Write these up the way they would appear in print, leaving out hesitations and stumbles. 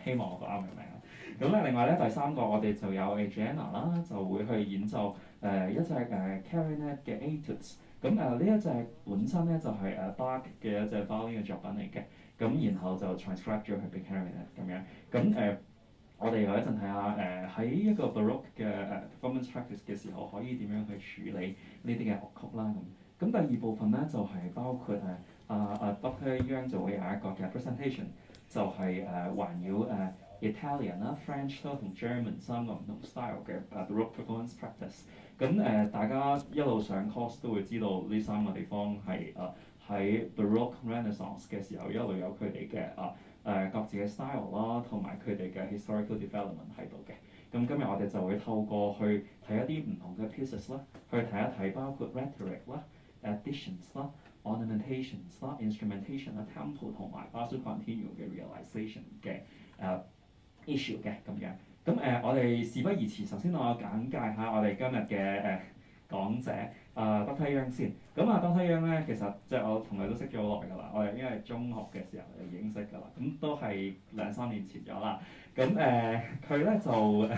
希望我個啱嘅名。咁咧另外咧第三個我哋就有 Adriana 啦，就會去演奏一隻clarinet 嘅 Etudes。咁呢一隻本身咧就係Baroque 嘅一隻 violin 嘅作品嚟嘅，咁然後就 transcribe 咗佢俾 clarinet 咁樣。咁我哋有一陣睇下喺一個 Baroque 嘅performance practice 嘅時候，可以點樣去處理呢啲嘅樂曲啦咁。咁第二部分咧就係包括Dr. Yang 就會有一個嘅 presentation， 就係環繞Italian 啦、French 啦同 German 三個唔同 style 嘅Baroque performance practice。咁大家一路上 course 都會知道呢三個地方係喺Baroque Renaissance 嘅時候一路有佢哋嘅各自嘅 style 啦，同埋佢哋嘅 historical development 喺度嘅。咁今日我哋就會透過去睇一啲唔同嘅 pieces 啦，去睇一睇包括 rhetoric 啦、additions 啦、ornamentations 啦、instrumentation 啦、tempo 同埋 Basso Continuo 嘅 realization 嘅issue 嘅咁樣。咁我哋事不宜遲，首先我簡介下我哋今日嘅講者Dr. Yang 先。咁Dr. Yang 咧，其實即係我同佢都識咗好耐㗎啦。我哋因為中學嘅時候就已經識㗎啦，咁都係2-3年前咗啦。咁佢咧就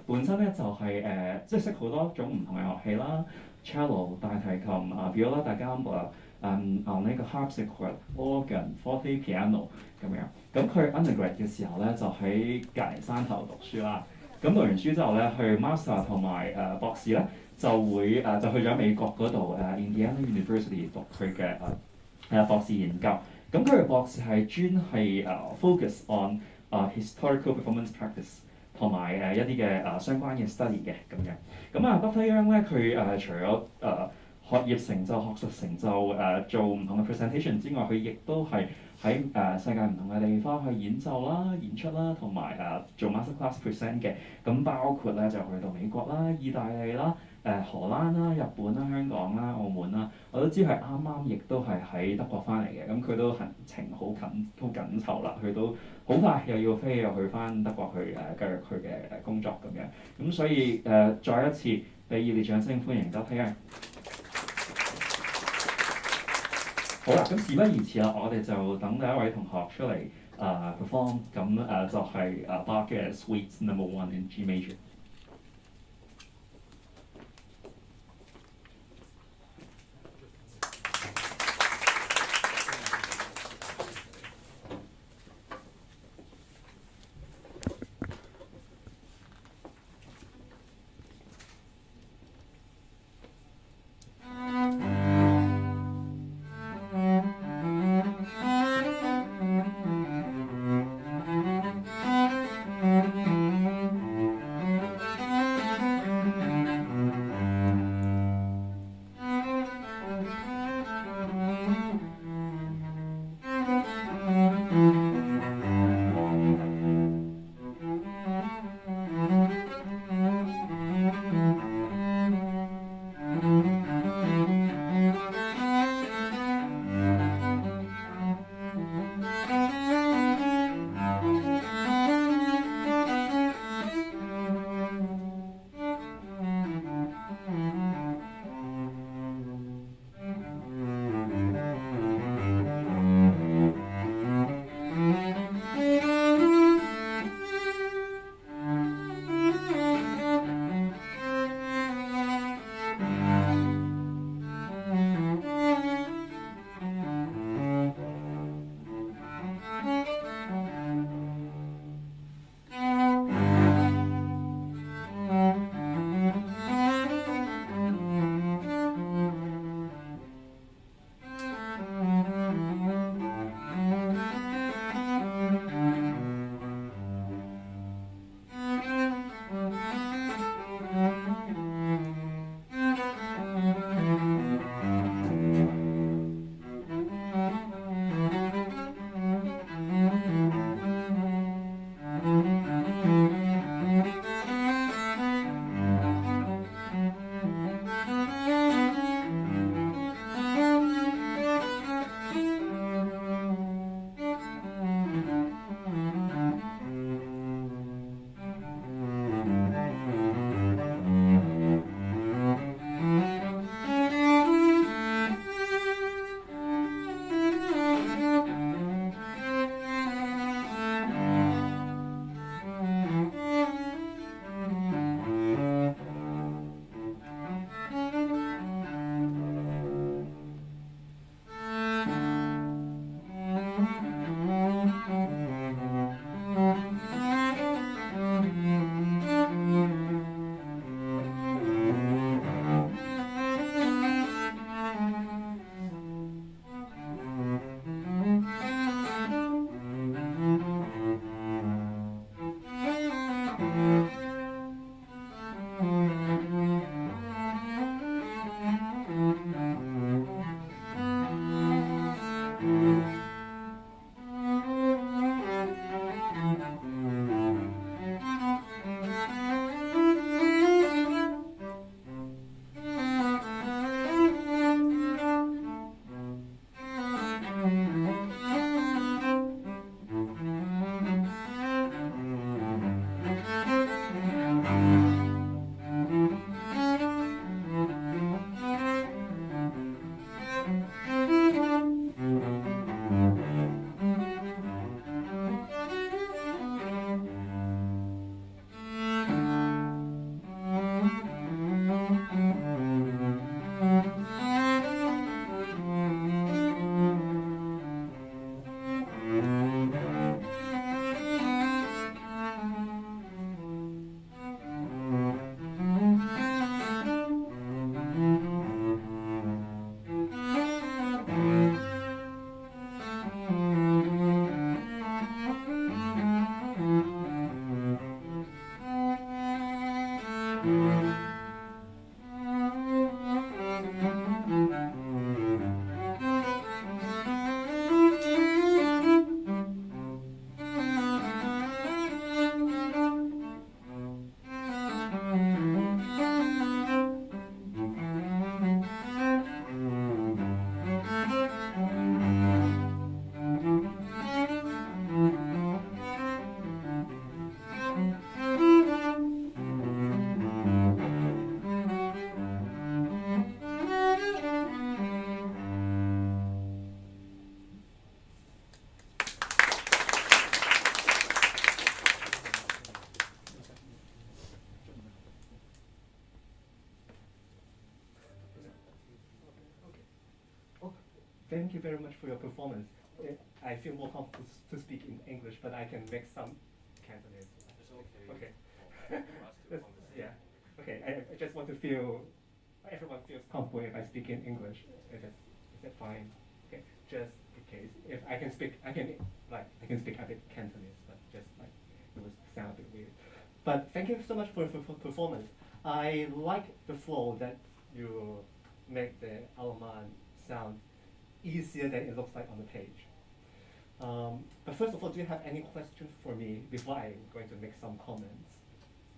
本身咧就係即係識好多種唔同嘅樂器啦 ，cello 大提琴viola da gamba 呢個 harpsichord、organ、forte piano 咁樣。咁佢 undergrad 嘅時候咧就喺隔離山頭讀書啦。咁讀完書之後咧，去 master 同埋博士咧就就去咗美國嗰度Indiana University 讀佢嘅博士研究。咁佢嘅博士係專係focus on historical performance practice 同埋一啲嘅相關嘅 study 嘅咁樣。咁Dr. Yang 咧佢除咗學業成就、學術成就做唔同嘅 presentation 之外，佢亦都係喺世界唔同嘅地方去演奏啦、演出啦，同埋做 masterclass present 嘅。咁包括咧就去到美國啦、意大利啦、荷蘭啦、日本啦、香港啦、澳門啦。我都知佢啱啱亦都係喺德國翻嚟嘅。咁佢都行程好緊湊啦，佢都好快又要飛又去翻德國去繼續佢嘅工作咁樣。咁所以再一次俾熱烈掌聲歡迎Dr. Yang。好啦，咁事不宜遲啦，我哋就等第一位同學出嚟perform， 咁就係Bach 嘅 Suite No. 1 in G Major。Thank you very much for your performance. I feel more comfortable to speak in English, but I can make some Cantonese. It's okay. Okay. For us to converse. Yeah. Okay. I just want to feel everyone feels comfortable if I speak in English. Is that fine? Okay. Just in case, if I can speak, I can speak a bit Cantonese, but just like it would sound a bit weird. But thank you so much for performance. I like the flow that you make the Alaman sound easier than it looks like on the page. But first of all, do you have any questions for me before I'm going to make some comments?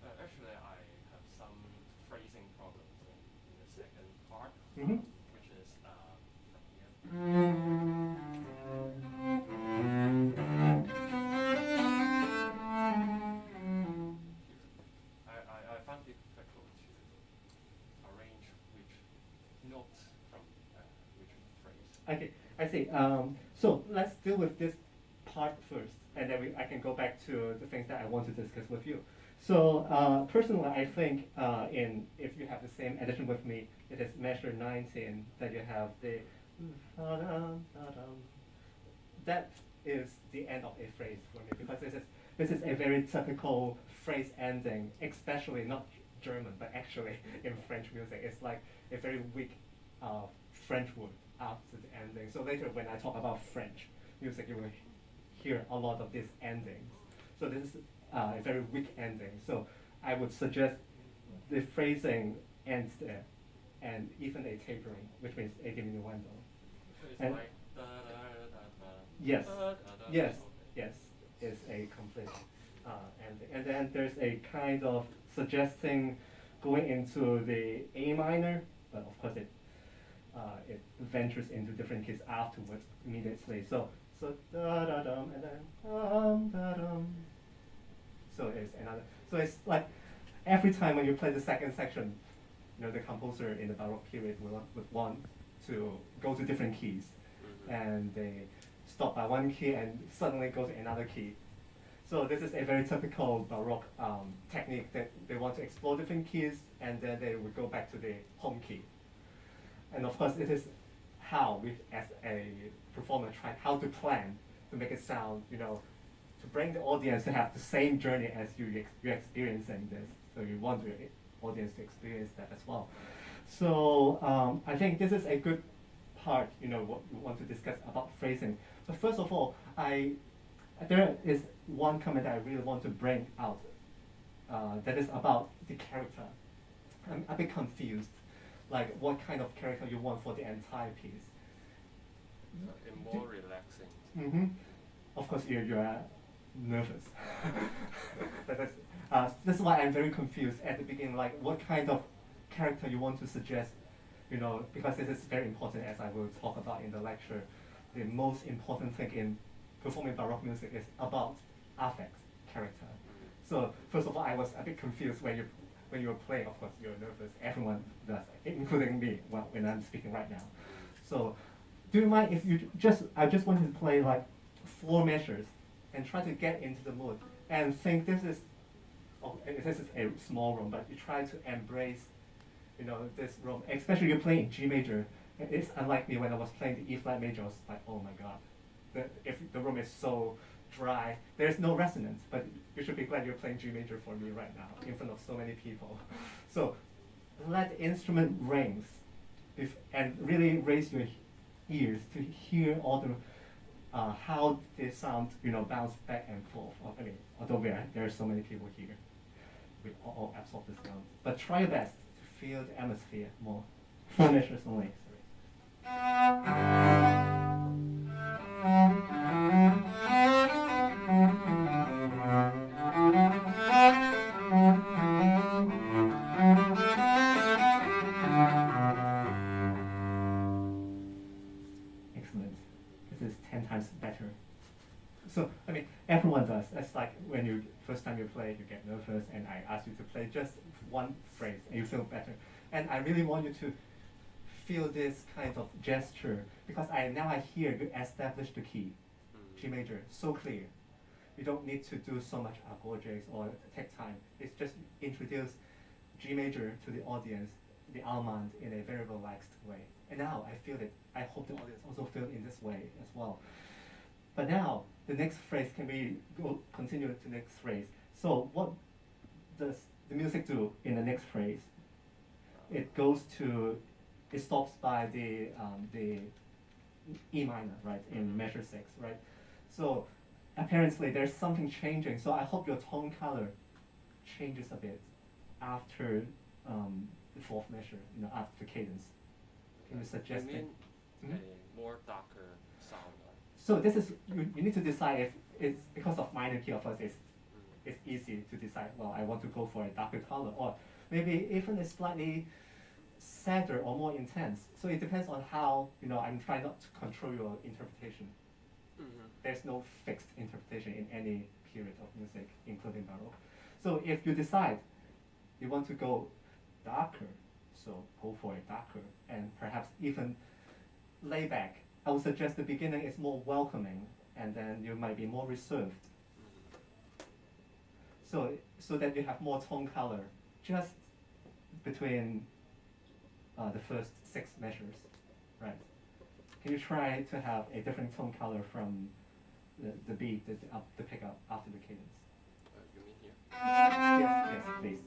Actually, I have some phrasing problems in the second part, Mm-hmm. which is from here. I find it difficult to arrange which note from which phrase. Okay, I see. So let's deal with this part first, and then I can go back to the things that I want to discuss with you. So personally, I think if you have the same edition with me, it is measure 19 that you have the that is the end of a phrase for me, because this is a very typical phrase ending, especially not German, but actually in French music. It's like a very weak French word after the ending. So later when I talk about French music, you will hear a lot of these endings. So this is a very weak ending. So I would suggest the phrasing ends there, and even a tapering, which means a diminuendo. So it's And like da da da da. Yes, Da, da, da, yes, da. yes, is a complete ending. And then there's a kind of suggesting going into the A minor, but of course it ventures into different keys afterwards immediately. So da da dum, and then da dum. So it's another. So it's like every time when you play the second section, the composer in the Baroque period would want to go to different keys, and they stop by one key and suddenly go to another key. So this is a very typical Baroque technique that they want to explore different keys, and then they would go back to the home key. And of course, it is how we, as a performer, try how to plan to make it sound, to bring the audience to have the same journey as you're experiencing this. So you want the audience to experience that as well. So I think this is a good part, what we want to discuss about phrasing. But first of all, there is one comment that I really want to bring out that is about the character. I'm a bit confused, like what kind of character you want for the entire piece. A more relaxing. Mm-hmm. Of course, you're nervous. That's why I'm very confused at the beginning, like what kind of character you want to suggest, because this is very important, as I will talk about in the lecture. The most important thing in performing Baroque music is about affect, character. So first of all, I was a bit confused when you were playing. Of course, you're nervous. Everyone does, including me, when I'm speaking right now. So do you mind if I just wanted to play like 4 measures and try to get into the mood and think this is a small room, but you try to embrace, this room. Especially you're playing G major. It's unlike me when I was playing the E flat major. I was like, oh my God, if the room is so dry, there's no resonance. But you should be glad you're playing G major for me right now in front of so many people. So let the instrument rings, and really raise your ears to hear all the how the sound bounce back and forth. Although there are so many people here, we all absorb the sound. But try your best to feel the atmosphere more. 4 measures only. Excellent. This is 10 times better. So, everyone does. It's like when first time you play, you get nervous, and I ask you to play just one phrase, and you feel better. And I really want you to feel this kind of gesture, because now I hear you establish the key, G major, so clear. You don't need to do so much gorgeous or take time. It's just introduce G major to the audience, the Allemande, in a very relaxed way. And now I feel it. I hope the audience also feel in this way as well. But now, the next phrase, can we continue to the next phrase? So what does the music do in the next phrase? It stops by the E minor, right, in measure 6, right? So apparently there's something changing. So I hope your tone color changes a bit after the 4th measure, after the cadence. Can you suggest You it? mean a more darker sound? So this is, you need to decide if it's because of minor key. Of course, it's easy to decide, well, I want to go for a darker color, or maybe even a slightly sadder or more intense. So it depends on how, I'm trying not to control your interpretation. There's no fixed interpretation in any period of music, including Baroque. So if you decide you want to go darker, so go for a darker, and perhaps even lay back. I would suggest the beginning is more welcoming, and then you might be more reserved. So that you have more tone color just between the first 6 measures, right? Can you try to have a different tone color from the beat, the pickup after the cadence? You mean here? Yes, please.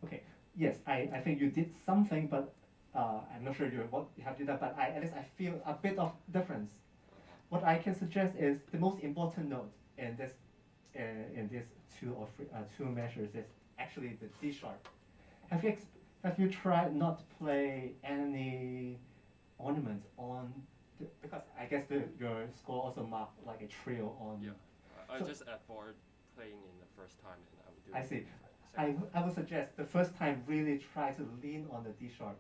Okay. Yes, I think you did something, but I'm not sure what you have done. But at least I feel a bit of difference. What I can suggest is the most important note in this 2 or 3 2 measures is actually the D sharp. Have you tried not to play any ornament on? Because I guess your score also marked like a trio on. Yeah. I So- just avoid playing in the first time, and I would do I it see. second. I would suggest the first time really try to lean on the D sharp,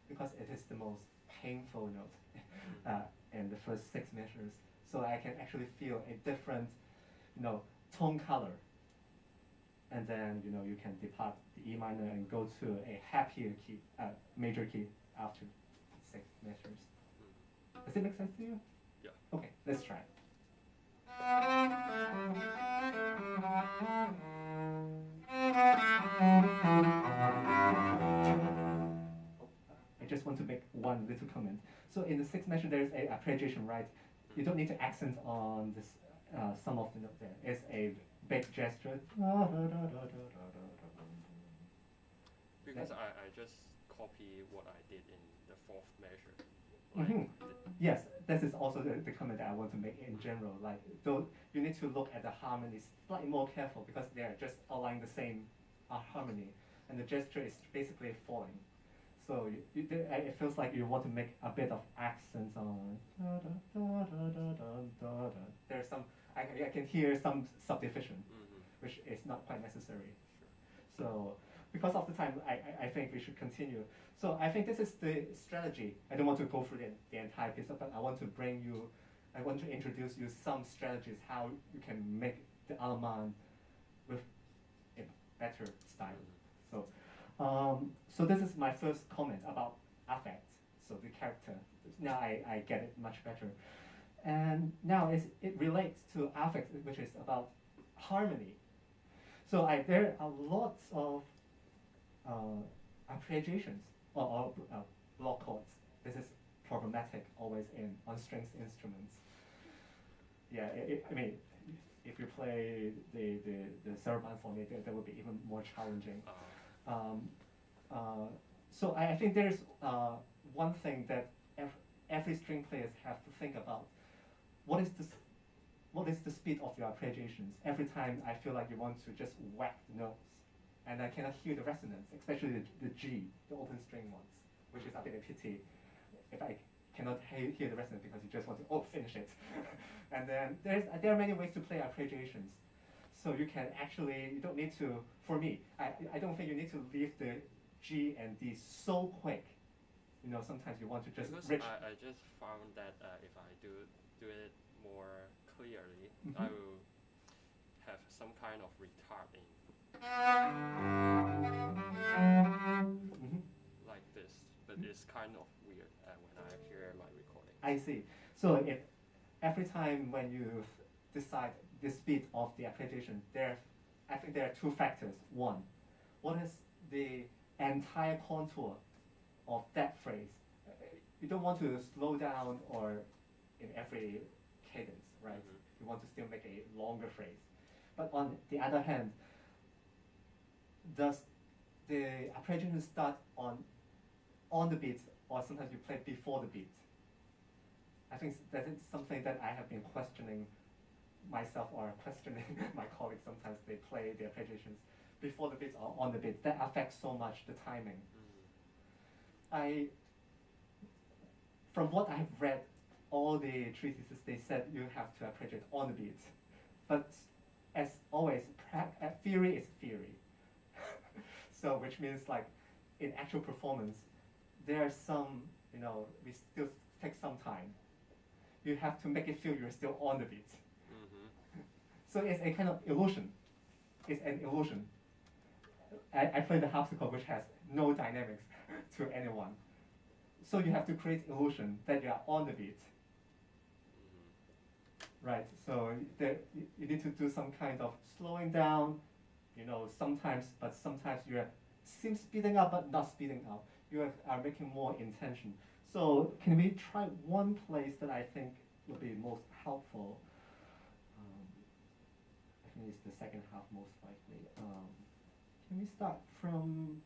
because it is the most painful note in the first 6 measures. So I can actually feel a different, tone color. And then you can depart the E minor and go to a happier key, major key after 6 measures. Does it make sense to you? Yeah. Okay, let's try. I just want to make one little comment. So in the sixth measure, there's a arpeggiation, right? You don't need to accent on this some of the note there. It's a big gesture. Because I just copy what I did in the fourth measure. Yes, this is also the comment that I want to make in general. Like, though you need to look at the harmonies slightly more careful because they're just outlining the same harmony, and the gesture is basically falling. So it feels like you want to make a bit of accents on. There's some I can hear some subdivision, which is not quite necessary. So because of the time, I think we should continue. So I think this is the strategy. I don't want to go through the entire piece, but I want to introduce you some strategies how you can make the Allemand with a better style. So this is my first comment about affect, so the character. Now I get it much better. And now it relates to affect, which is about harmony. So there are lots of appreciations or block chords. This is problematic always on strings instruments. Yeah, I mean, if you play the saraband for me, that would be even more challenging. So I think there's one thing that every string players have to think about. What is the speed of your arpeggiations? Every time I feel like you want to just whack the notes, and I cannot hear the resonance, especially the G, the open string ones, which is a bit of a pity if I cannot hear the resonance because you just want to finish it. And then there are many ways to play arpeggiations. So you don't need to, for me, I don't think you need to leave the G and D so quick. You know, sometimes you want to just because reach. I just found that if I do it more clearly, Mm-hmm. I will have some kind of retard in Mm-hmm. like this, but it's kind of weird when I hear my recording. I see. So if every time when you decide the speed of the arpeggiation, I think there are two factors. One, what is the entire contour of that phrase? You don't want to slow down or in every cadence, right? Mhm. You want to still make a longer phrase. But on the other hand, does the arpeggiation start on the beat, or sometimes you play before the beat? I think that is something that I have been questioning myself or questioning my colleagues. Sometimes they play the arpeggiations before the beat or on the beat. That affects so much the timing. From what I've read, all the treatises, they said you have to arpeggiate on the beat. But as always, theory is theory. So which means like in actual performance, there are some, we still take some time. You have to make it feel you're still on the beat. Mm-hmm. So it's a kind of illusion. It's an illusion. I play the harpsichord, which has no dynamics to anyone. So you have to create illusion that you are on the beat. Right, so you need to do some kind of slowing down, sometimes you seem speeding up but not speeding up. You are making more intention. So can we try one place that I think would be most helpful? I think it's the second half most likely. Can we start from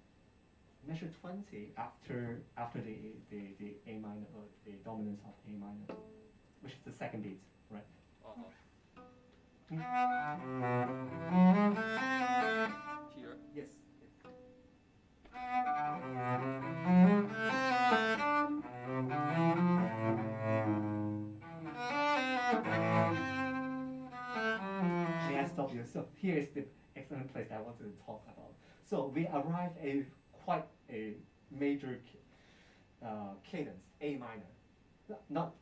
measure 20 after the A minor, or the dominance of A minor, which is the second beat, right? Here? Yes. May I stop you? So here is the excellent place that I wanted to talk about. So we arrive at quite a major cadence, A minor, not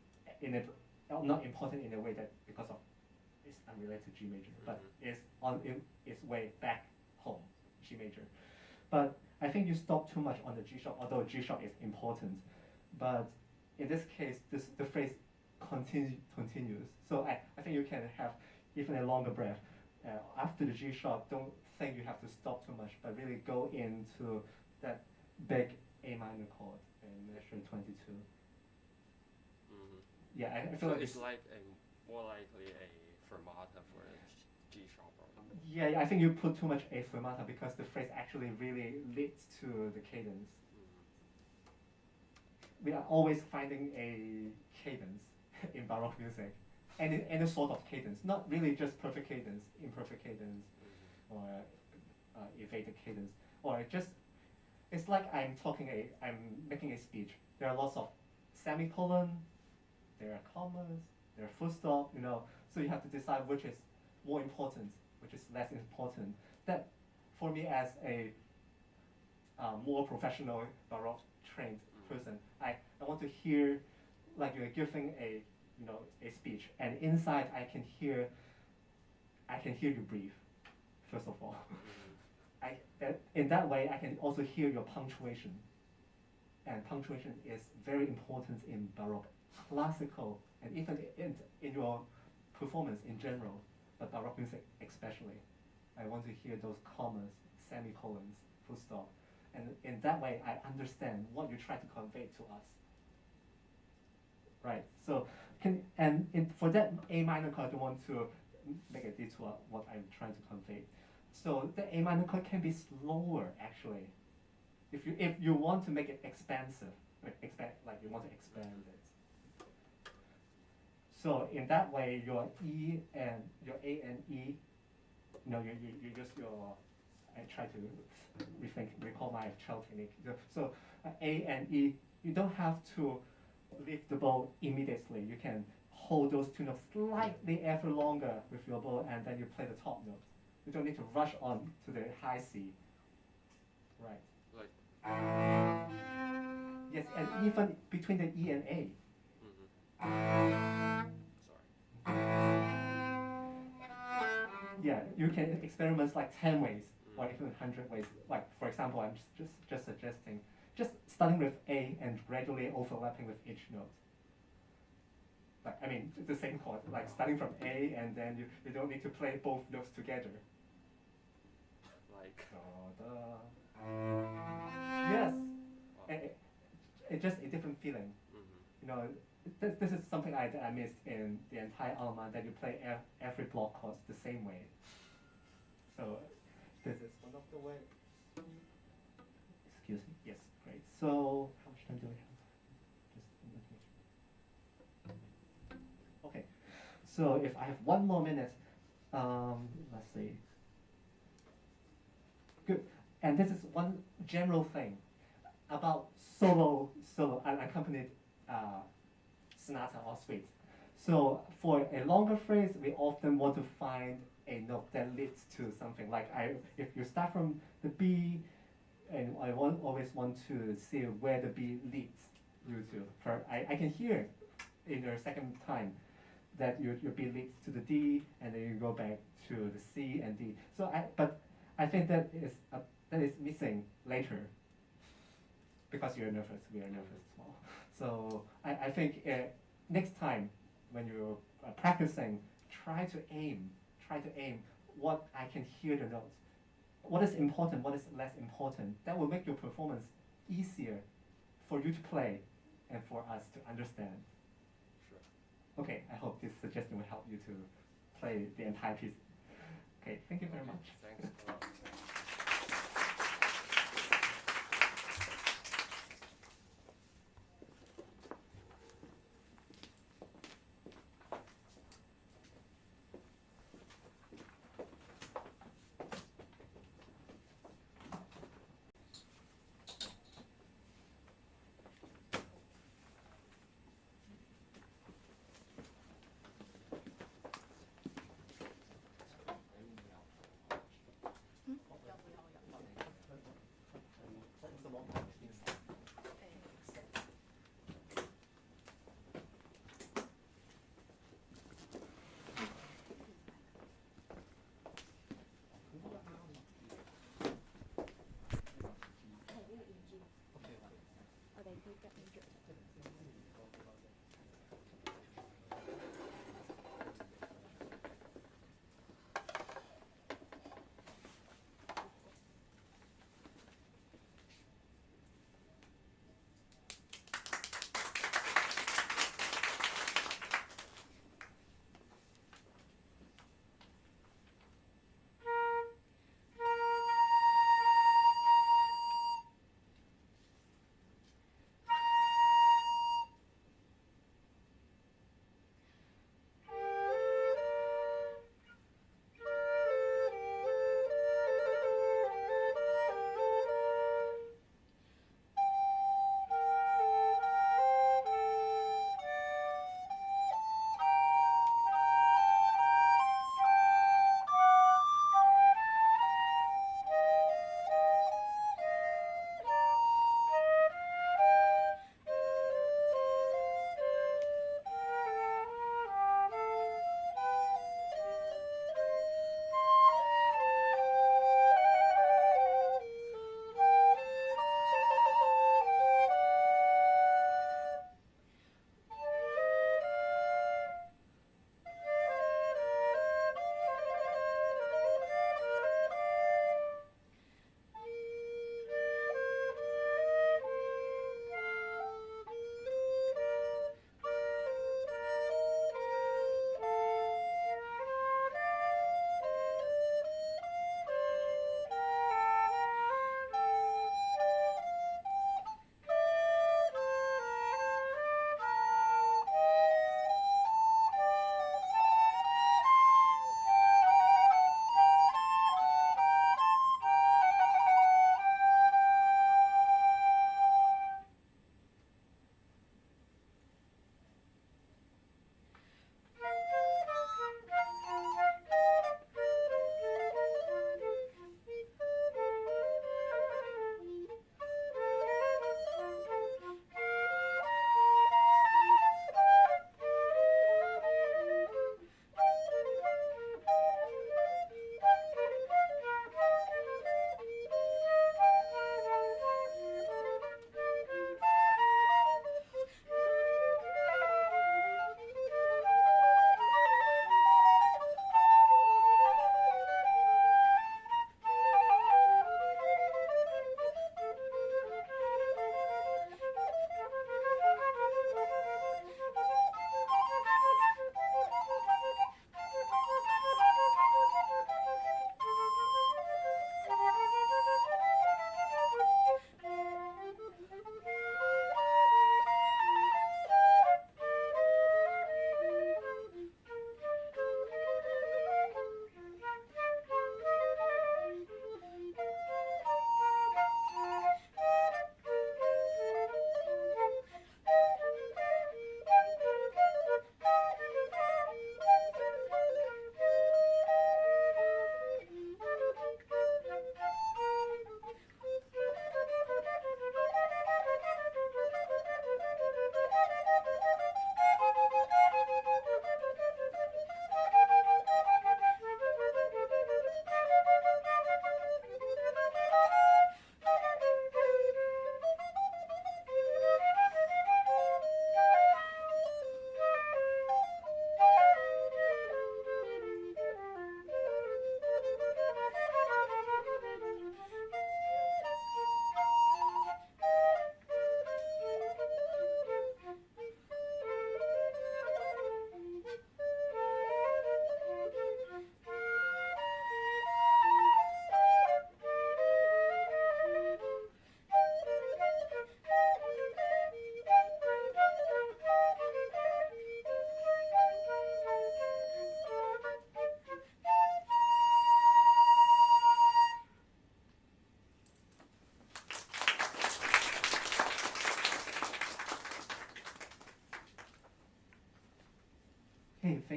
important in a way that because of it's unrelated to G major, but it's on its way back home, G major. But I think you stop too much on the G sharp, although G sharp is important. But in this case, the phrase continues. So I think you can have even a longer breath. After the G sharp, don't think you have to stop too much, but really go into that big A minor chord in measure 22. Mm-hmm. Yeah, I feel So like it's like more likely a fermata for a G sharp. Yeah, I think you put too much a fermata because the phrase actually really leads to the cadence. Mm-hmm. We are always finding a cadence in Baroque music, any sort of cadence, not really just perfect cadence, imperfect cadence, Mm-hmm. or evaded cadence, or just it's like I'm making a speech. There are lots of semicolon, there are commas, there are full stop, so you have to decide which is more important, which is less important. That, for me as a more professional Baroque trained person, I want to hear, like you're giving a speech, and inside I can hear you breathe, first of all. In that way, I can also hear your punctuation. And punctuation is very important in Baroque, classical, and even in your performance in general, but Baroque music especially. I want to hear those commas, semicolons, full stop. And in that way, I understand what you try to convey to us. Right, so for that A minor chord, I want to make a detour what I'm trying to convey. So the A minor chord can be slower, actually. If you want to make it expansive, like you want to expand it. So in that way, your E and your A and E, you use your. I try to recall my child technique. So A and E, you don't have to lift the bow immediately. You can hold those two notes slightly ever longer with your bow, and then you play the top note. You don't need to rush on to the high C. Right. Like. Yes, and even between the E and A. Mm-hmm. Sorry. Yeah, you can experiment like 10 ways, or even 100 ways. Like, for example, I'm just suggesting, just starting with A and gradually overlapping with each note. Like, I mean, the same chord, like starting from A, and then you don't need to play both notes together. Like. Yes. Wow. It's just a different feeling. Mm-hmm. This is something I missed in the entire Alma, that you play every block chord the same way. So this is one of the ways. Excuse me. Yes, great. So how much time do we have? Just let me. Okay. So if I have 1 more minute, let's see. Good. And this is one general thing about solo unaccompanied sonata or suite. So for a longer phrase, we often want to find a note that leads to something. Like if you start from the B, and I always want to see where the B leads you to. I can hear in your second time that your B leads to the D, and then you go back to the C and D. So but I think that is missing later, because you're nervous. We are nervous as well. So I think next time when you're practicing, try to aim what I can hear the notes. What is important, what is less important. That will make your performance easier for you to play and for us to understand. Sure. Okay, I hope this suggestion will help you to play the entire piece. Okay, thank you very much. Thanks a lot.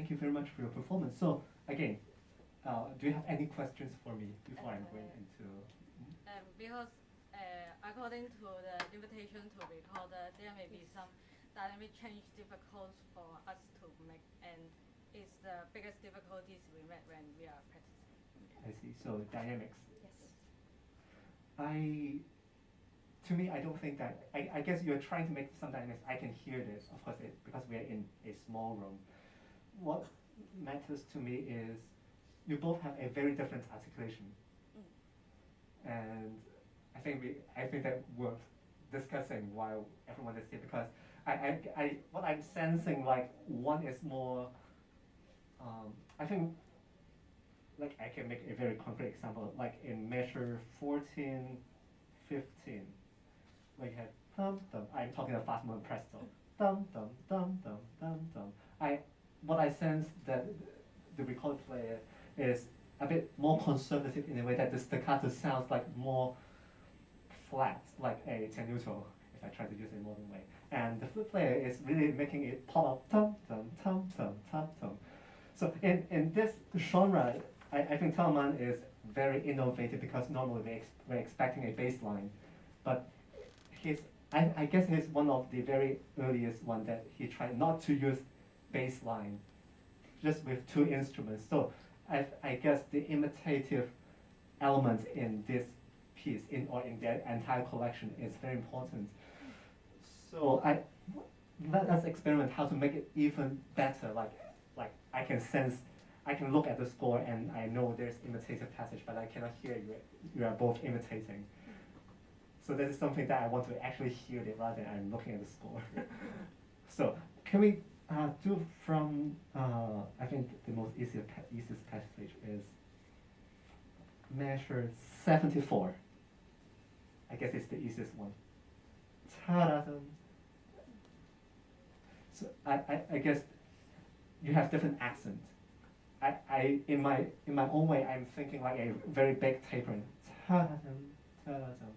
thank you very much for your performance. So again, do you have any questions for me before I'm going into? Because according to the invitation to record, there may be some dynamic change difficult for us to make, and it's the biggest difficulties we met when we are practicing. I see. So dynamics. Yes. To me, I don't think that. I guess you're trying to make some dynamics. I can hear this, of course, because we are in a small room. What matters to me is you both have a very different articulation, and I think that worth discussing while everyone is here, because what I'm sensing, like, one is more. I think, like, I can make a very concrete example, like in measure 14, 15, where you have thumb thumb. I'm talking about fast movement presto. Thumb thumb thumb thumb thumb thumb. What I sense that the record player is a bit more conservative in a way that the staccato sounds like more flat, like a tenuto, if I try to use a modern way. And the flute player is really making it pop up, tum tum tum tum tum tum. So in this genre, I think Telemann is very innovative, because normally we're expecting a bass line, but I guess he's one of the very earliest one that he tried not to use bass line, just with two instruments. So I guess the imitative element in this piece, in their entire collection, is very important. So let us experiment how to make it even better. Like I can sense, I can look at the score and I know there's imitative passage, but I cannot hear you. You are both imitating. So this is something that I want to actually hear it rather than I'm looking at the score. So can we do from, I think the most easiest passage is measure 74. I guess it's the easiest one. Ta-da-dum. So I guess you have different accents. In my own way, I'm thinking like a very big tapering. Ta-da-dum, ta-da-dum.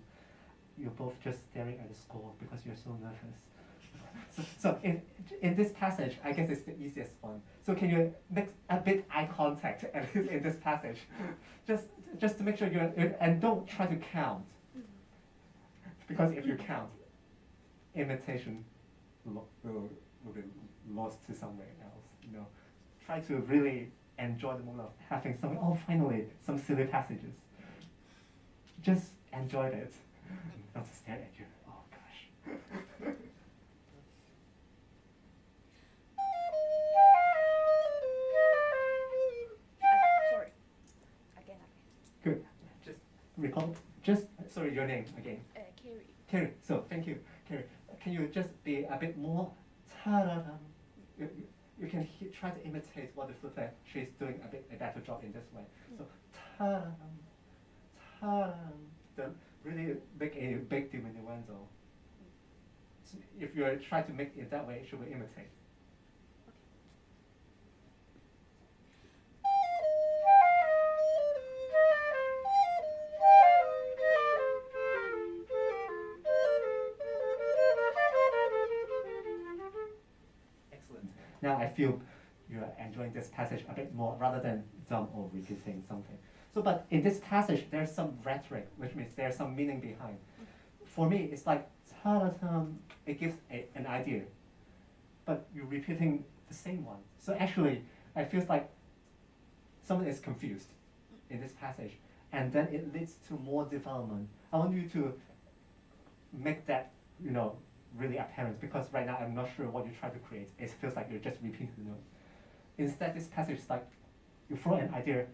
You're both just staring at the score because you're so nervous. So in this passage, I guess it's the easiest one. So can you make a bit eye contact at least in this passage, just to make sure and don't try to count, because if you count, imitation will be lost to somewhere else. Try to really enjoy the moment of having some. Oh, finally, some silly passages. Just enjoy it. Not to stare at you. Oh gosh. Sorry. Again. Good. Just recall. Sorry, your name again. Carrie. Carrie. So thank you, Carrie. Can you just be a bit more? Ta-da-dum. You can try to imitate what the flute player. She's doing a better job in this way. So ta-dum, ta-dum. Really make a big diminuendo. So if you try to make it that way, she will imitate. Excellent. Now I feel you are enjoying this passage a bit more rather than dumb or repeating something. So, but in this passage, there's some rhetoric, which means there's some meaning behind. For me, it's like, it gives an idea, but you're repeating the same one. So actually, I feel like someone is confused in this passage, and then it leads to more development. I want you to make that, really apparent, because right now I'm not sure what you're trying to create. It feels like you're just repeating the note. Instead, this passage is like, you throw an idea,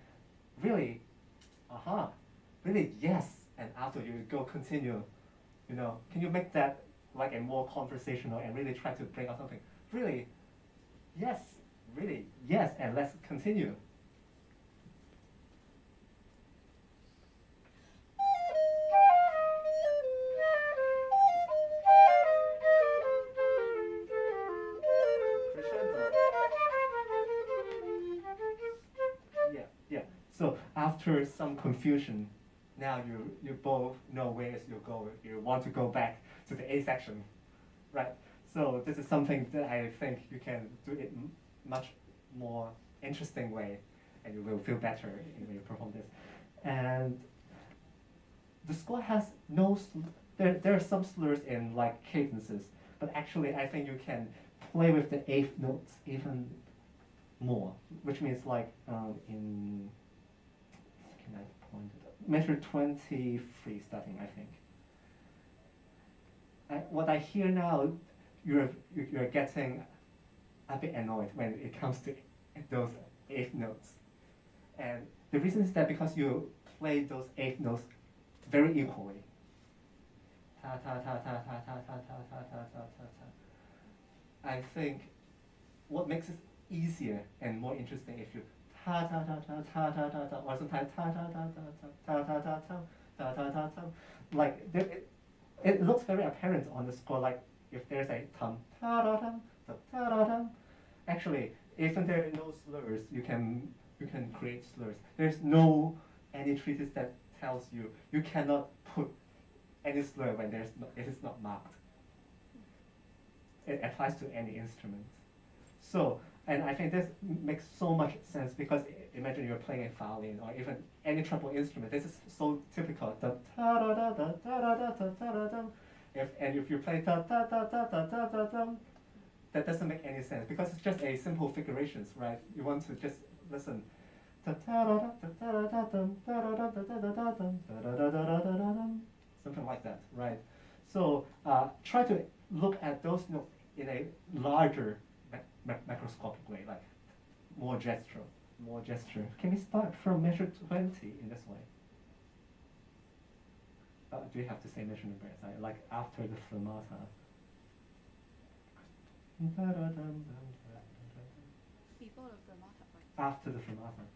really, really, yes, and after you go continue, can you make that like a more conversational and really try to bring out something? Really, yes, and let's continue. So after some confusion, now you both know where is your goal. You want to go back to the A section, right? So this is something that I think you can do it much more interesting way, and you will feel better when you perform this. And the score has no, there are some slurs in like cadences, but actually I think you can play with the eighth notes even more, which means like in, can I point it up? Measure 23 starting, I think. What I hear now, you're getting a bit annoyed when it comes to those eighth notes. And the reason is that because you play those eighth notes very equally. Ta ta ta ta ta ta ta ta ta ta ta ta ta. I think what makes it easier and more interesting if you ta ta ta ta ta ta ta ta, or sometimes ta ta ta ta ta ta ta ta ta ta ta ta, like it looks very apparent on the score, like if there's a tum ta ta tum ta ta tum. Actually, even there are no slurs, you can create slurs. There's no any treatise that tells you you cannot put any slur when it is not marked. It applies to any instrument. So, and I think this makes so much sense because imagine you're playing a violin or even any treble instrument. This is so typical. The ta da da da da da da da da da. If you play ta ta ta ta ta ta ta ta, that doesn't make any sense because it's just a simple figurations, right? You want to just listen. Something like that, right? So try to look at those notes in a larger macroscopic way, like more gesture, more gesture. Can we start from measure 20 in this way? Do you have to say measure numbers? Like after the fermata. Before the fermata, right? After the fermata.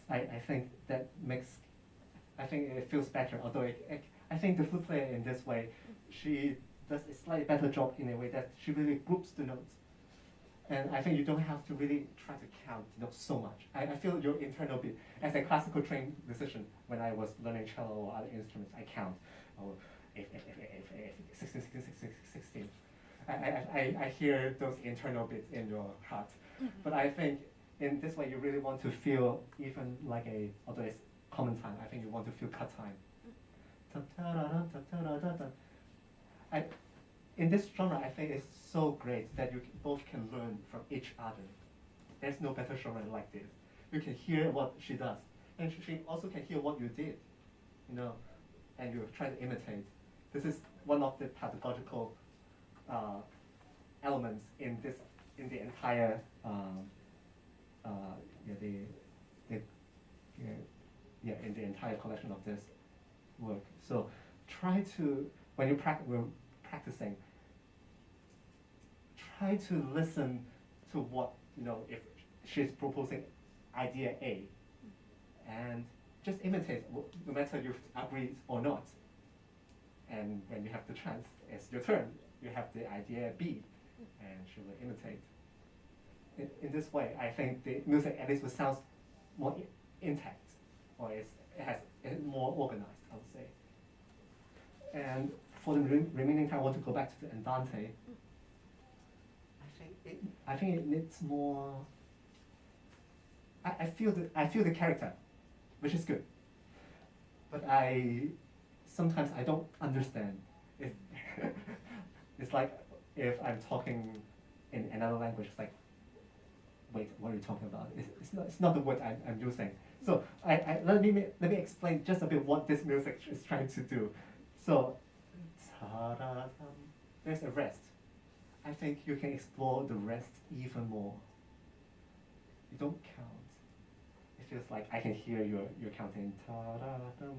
I think that makes, I think it feels better, although I think the flute player in this way, she does a slightly better job in a way that she really groups the notes. And I think you don't have to really try to count notes so much. I feel your internal beat, as a classical trained musician, when I was learning cello or other instruments, I count, oh, 16, 16, 16, 16. I hear those internal beats in your heart. But I think in this way, you really want to feel even like although it's common time, I think you want to feel cut time. In this genre, I think it's so great that you both can learn from each other. There's no better genre like this. You can hear what she does, and she also can hear what you did, and you try to imitate. This is one of the pedagogical elements in the entire in the entire collection of this work. So try to, when you're practicing, try to listen to what, if she's proposing idea A, and just imitate, no matter you agree or not. And when you have the chance, it's your turn. You have the idea B, and she will imitate. In this way, I think the music at least will sound more intact, or it's more organized, I would say. And for the remaining time, I want to go back to the Andante. I think it needs more. I feel the character, which is good. But sometimes I don't understand. It's like if I'm talking in another language, it's like, wait, what are you talking about? It's not the word I'm using. So let me explain just a bit what this music is trying to do. So, ta-da-dum, there's a rest. I think you can explore the rest even more. You don't count. It feels like I can hear you're counting. Ta-da-dum.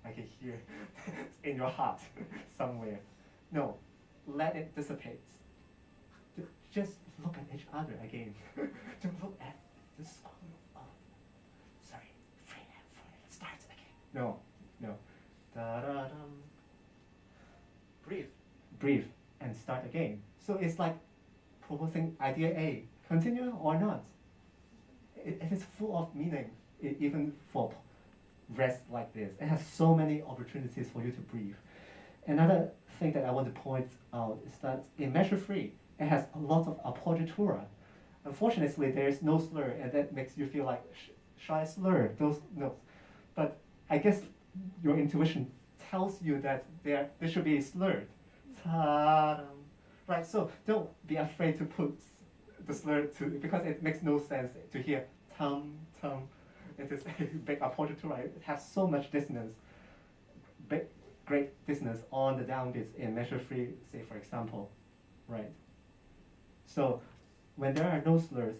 I can hear in your heart somewhere. No, let it dissipate. Just look at each other again. Don't look at the score. Oh, sorry, free hand, start again. No, no. Da-da-dum. Breathe. Breathe and start again. So it's like proposing idea A, continue or not. It is full of meaning, even for rest like this. It has so many opportunities for you to breathe. Another thing that I want to point out is that in measure 3, it has a lot of appoggiatura. Unfortunately, there is no slur, and that makes you feel like, should I slur those notes? But I guess your intuition tells you that they should be slurred. Ta-dum. Right, so don't be afraid to put the slur because it makes no sense to hear tum, tum. It is a big appoggiatura. It has so much dissonance, great dissonance on the downbeats in measure 3, say for example, right? So when there are no slurs,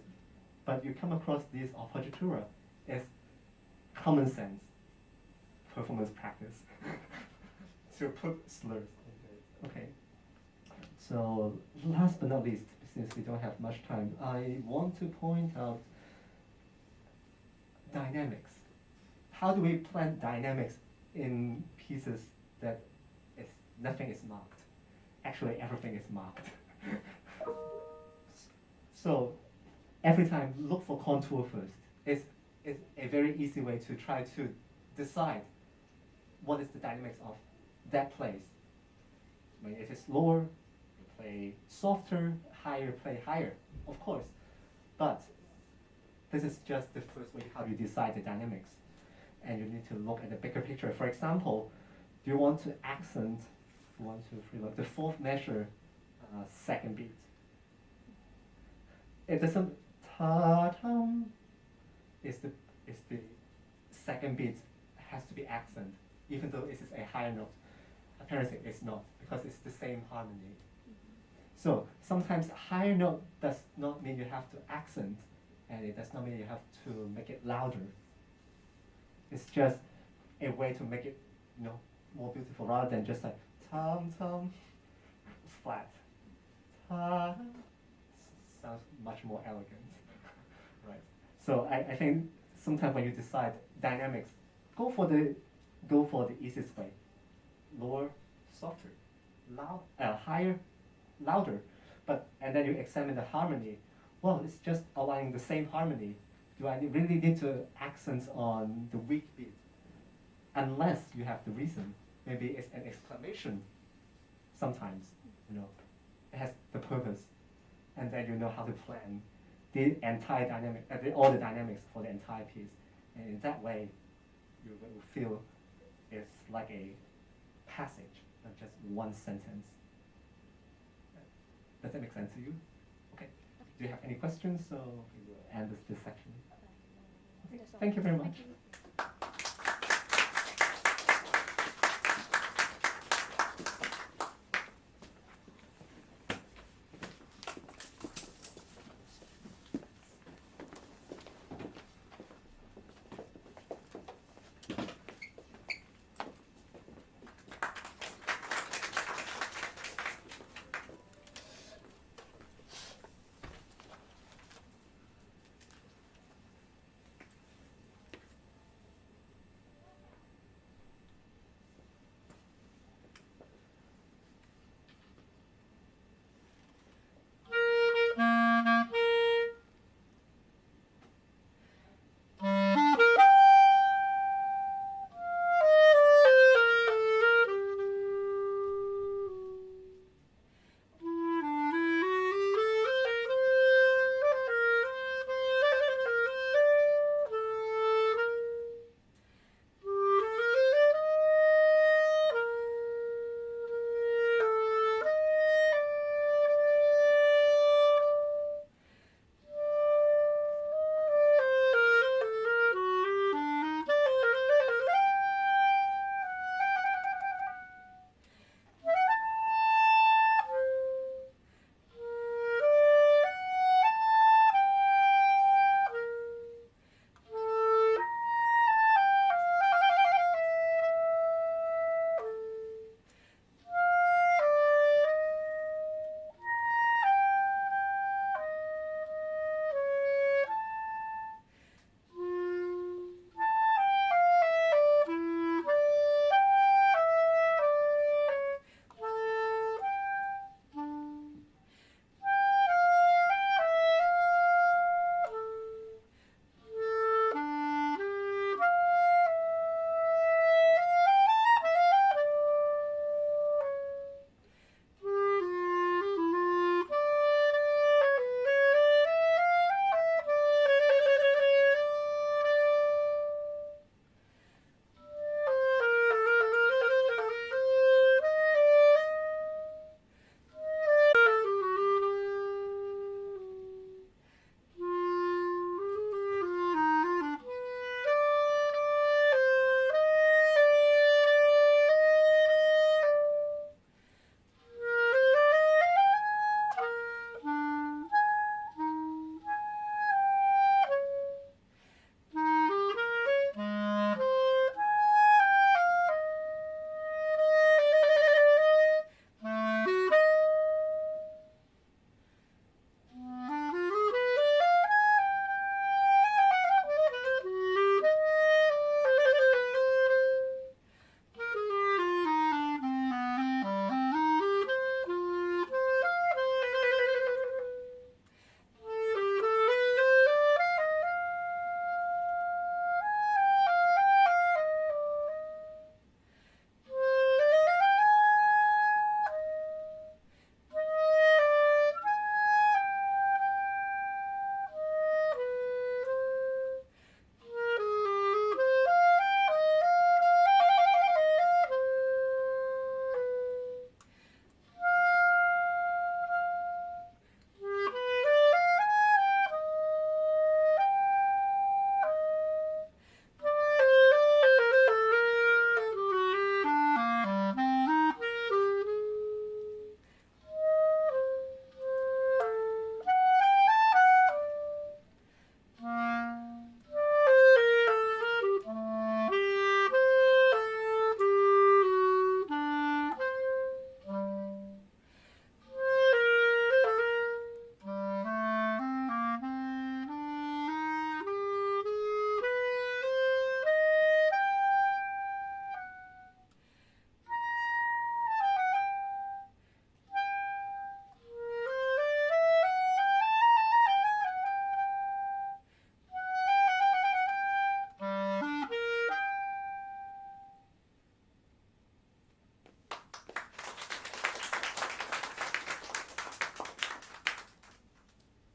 but you come across these appoggiatura, it's common sense performance practice to put slurs. Okay. So last but not least, since we don't have much time, I want to point out dynamics. How do we plan dynamics in pieces that nothing is marked? Actually, everything is marked. So every time, look for contour first. It's a very easy way to try to decide what is the dynamics of that place. When if it's lower, you play softer, higher, play higher, of course. But this is just the first way how you decide the dynamics. And you need to look at the bigger picture. For example, do you want to accent 1, 2, 3, look, the 4th measure, second beat? It doesn't ta-tum. It's the second beat has to be accent, even though it is a higher note. Apparently it's not, because it's the same harmony. So sometimes higher note does not mean you have to accent, and it does not mean you have to make it louder. It's just a way to make it, more beautiful, rather than just like tum tum, flat. Ta sounds much more elegant, right? So I think sometimes when you decide dynamics, go for the easiest way. Lower, softer, higher, louder, and then you examine the harmony. Well, it's just aligning the same harmony. Do I really need to accent on the weak beat? Unless you have the reason. Maybe it's an exclamation. Sometimes, it has the purpose, and then you know how to plan the entire dynamic, all the dynamics for the entire piece, and in that way, you will feel it's like a passage, not just one sentence. Does that make sense to you? Okay. Do you have any questions? So we will end this section. Okay. Thank you very much.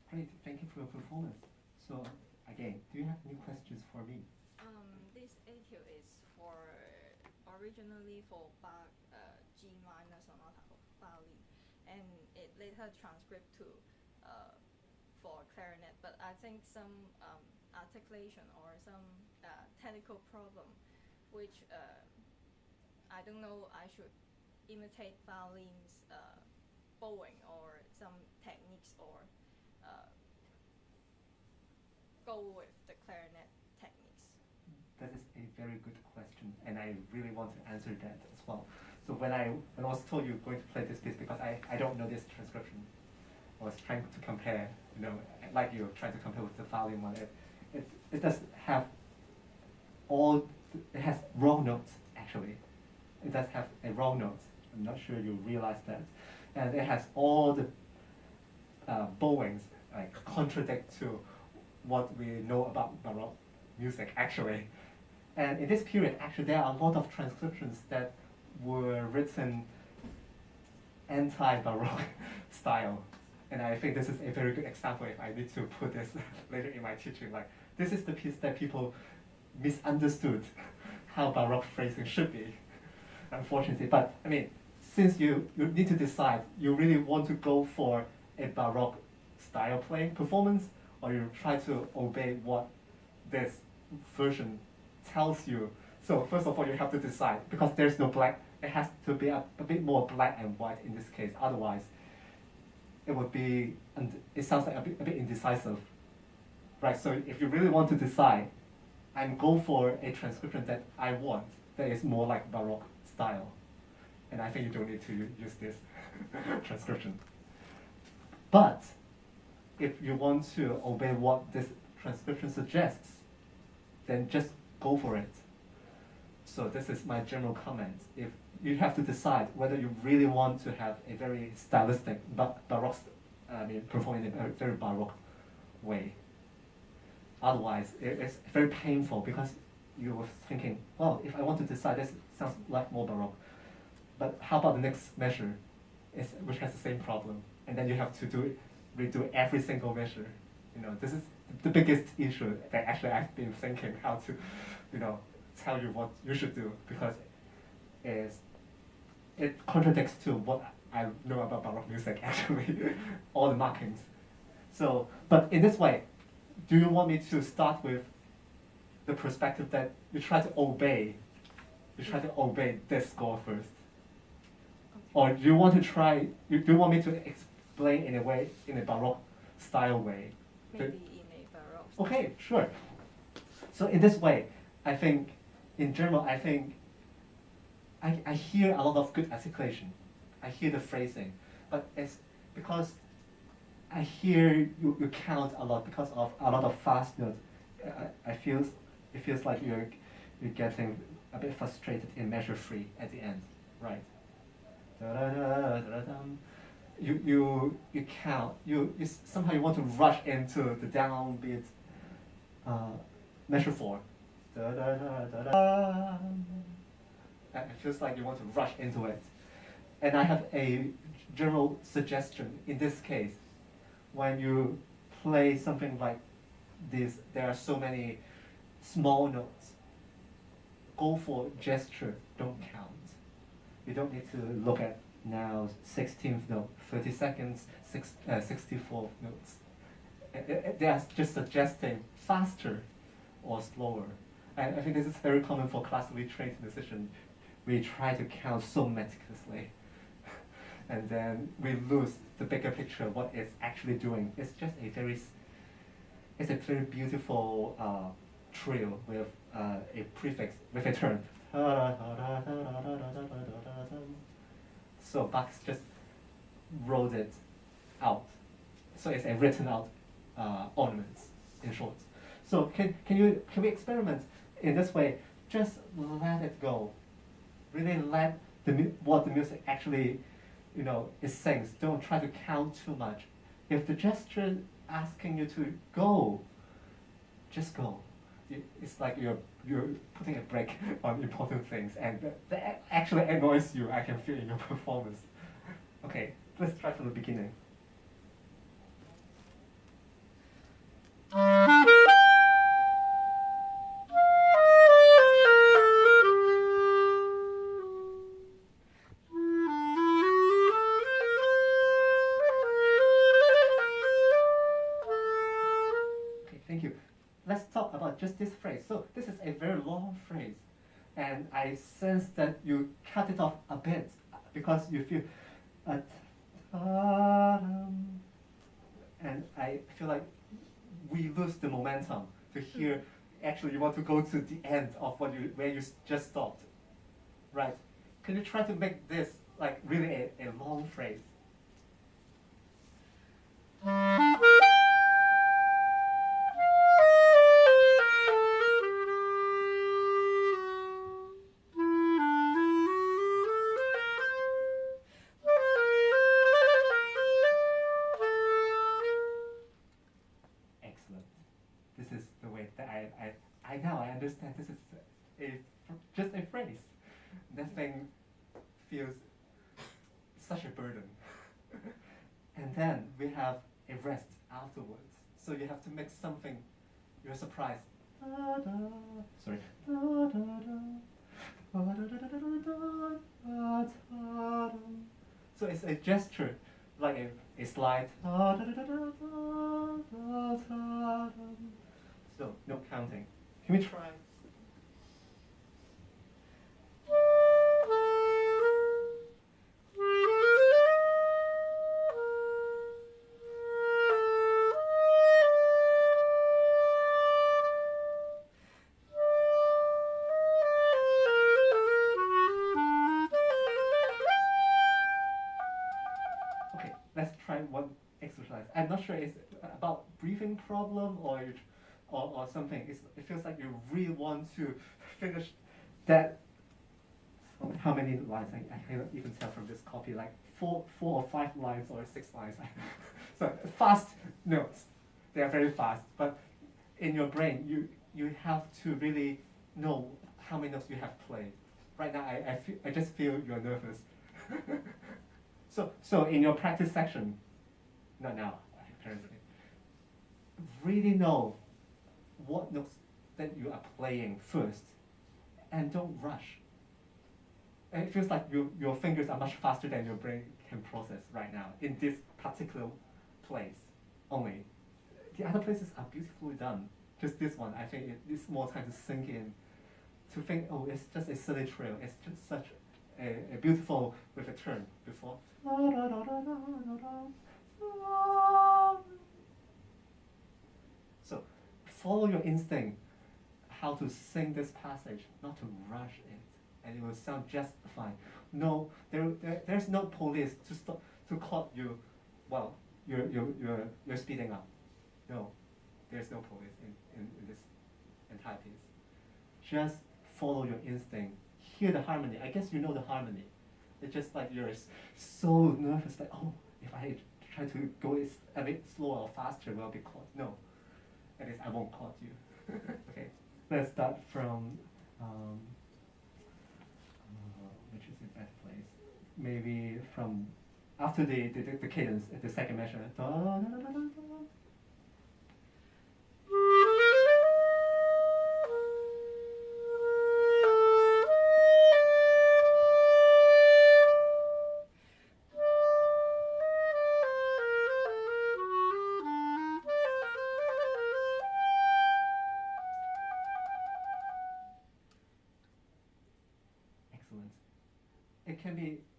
Great, thank you for your performance. So again, do you have any questions for me? This etude is originally for Bach G minor sonata for violin, and it later transcribed to for clarinet. But I think some articulation or some technical problem, which I don't know. I should imitate violin's bowing or some techniques, or go with the clarinet techniques. That is a very good question, and I really want to answer that as well. So when I was told you're going to play this piece, because I don't know this transcription, I was trying to compare, like you're trying to compare with the violin one. It does have it has wrong notes actually. It does have a wrong notes. I'm not sure you realize that, and it has all the bowings like contradict to what we know about Baroque music actually. And in this period, actually, there are a lot of transcriptions that were written anti-Baroque style. And I think this is a very good example if I need to put this later in my teaching. Like, this is the piece that people misunderstood how Baroque phrasing should be, unfortunately. But, I mean, since you need to decide, you really want to go for a Baroque style playing performance, or you try to obey what this version tells you. So first of all, you have to decide, because there's no black, it has to be a bit more black and white in this case. Otherwise, it would be, and it sounds like a bit indecisive, right? So if you really want to decide and go for a transcription that I want, that is more like Baroque style, and I think you don't need to use this transcription. But if you want to obey what this transcription suggests, then just go for it. So this is my general comment. If you have to decide whether you really want to have a very stylistic Baroque, performing in a very Baroque way. Otherwise, it's very painful because you were thinking, well, if I want to decide, this sounds like more Baroque. But how about the next measure, which has the same problem? And then you have to redo every single measure. This is the biggest issue that actually I've been thinking how to, tell you what you should do, because it contradicts to what I know about Baroque music actually, all the markings. So, but in this way, do you want me to start with the perspective that you try to obey this score first? Or do you want to do you want me to explain in a Baroque style way? Maybe in a Baroque style. Okay, sure. So in this way, I think, in general, I think I hear a lot of good articulation. I hear the phrasing, but it's because I hear you count a lot because of a lot of fast notes. It feels like you're getting a bit frustrated in measure 3 at the end, right? You count. Somehow you want to rush into the downbeat measure 4. And it feels like you want to rush into it. And I have a general suggestion in this case. When you play something like this, there are so many small notes. Go for gesture, don't count. You don't need to look at now 16th note, 30 seconds, 64 notes. They are just suggesting faster or slower. And I think this is very common for classically trained musicians. We try to count so meticulously, and then we lose the bigger picture of what it's actually doing. It's just a very beautiful trill with a prefix, with a turn. So Bach just wrote it out. So it's a written out ornaments, in short. So can we experiment in this way? Just let it go. Really let what the music actually, it sings. Don't try to count too much. If the gesture asking you to go, just go. It's like you're putting a brake on important things, and that actually annoys you. I can feel in your performance. Okay, let's try from the beginning. let's talk about just this phrase. So this is a very long phrase, and I sense that you cut it off a bit because you feel, and I feel like we lose the momentum to hear. Actually, you want to go to the end of where you just stopped, right? Can you try to make this like really a long phrase? Excellent. This is the way that I now I understand this is just a phrase. Nothing feels such a burden. And then we have a rest afterwards. So you have to make something, you're surprised. Sorry. So it's a gesture, like a slide. So no counting. Can we try? Okay, let's try one exercise. I'm not sure it's about breathing problem or something. It feels like you really want to finish that. How many lines? I cannot even tell from this copy. Like four or 5 lines or 6 lines. So fast notes. They are very fast, but in your brain you have to really know how many notes you have played. Right now I just feel you're nervous. So in your practice section, not now, apparently, really know what notes that you are playing first, and don't rush. And it feels like your fingers are much faster than your brain can process right now in this particular place only. The other places are beautifully done. Just this one, I think it needs more time to sink in, to think, oh, it's just a silly trill. It's just such a beautiful with a turn before. So follow your instinct how to sing this passage, not to rush it, and it will sound just fine. No, there's no police to stop to clock you. Well, you're speeding up. No, there's no police in this entire piece. Just follow your instinct. Hear the harmony. I guess you know the harmony. It's just like you're so nervous, like, oh, if I try to go a bit slower or faster, will I be caught? No, at least I won't caught you. Okay, let's start from, which is a better place? Maybe from after the cadence, the second measure. Da, da, da, da, da.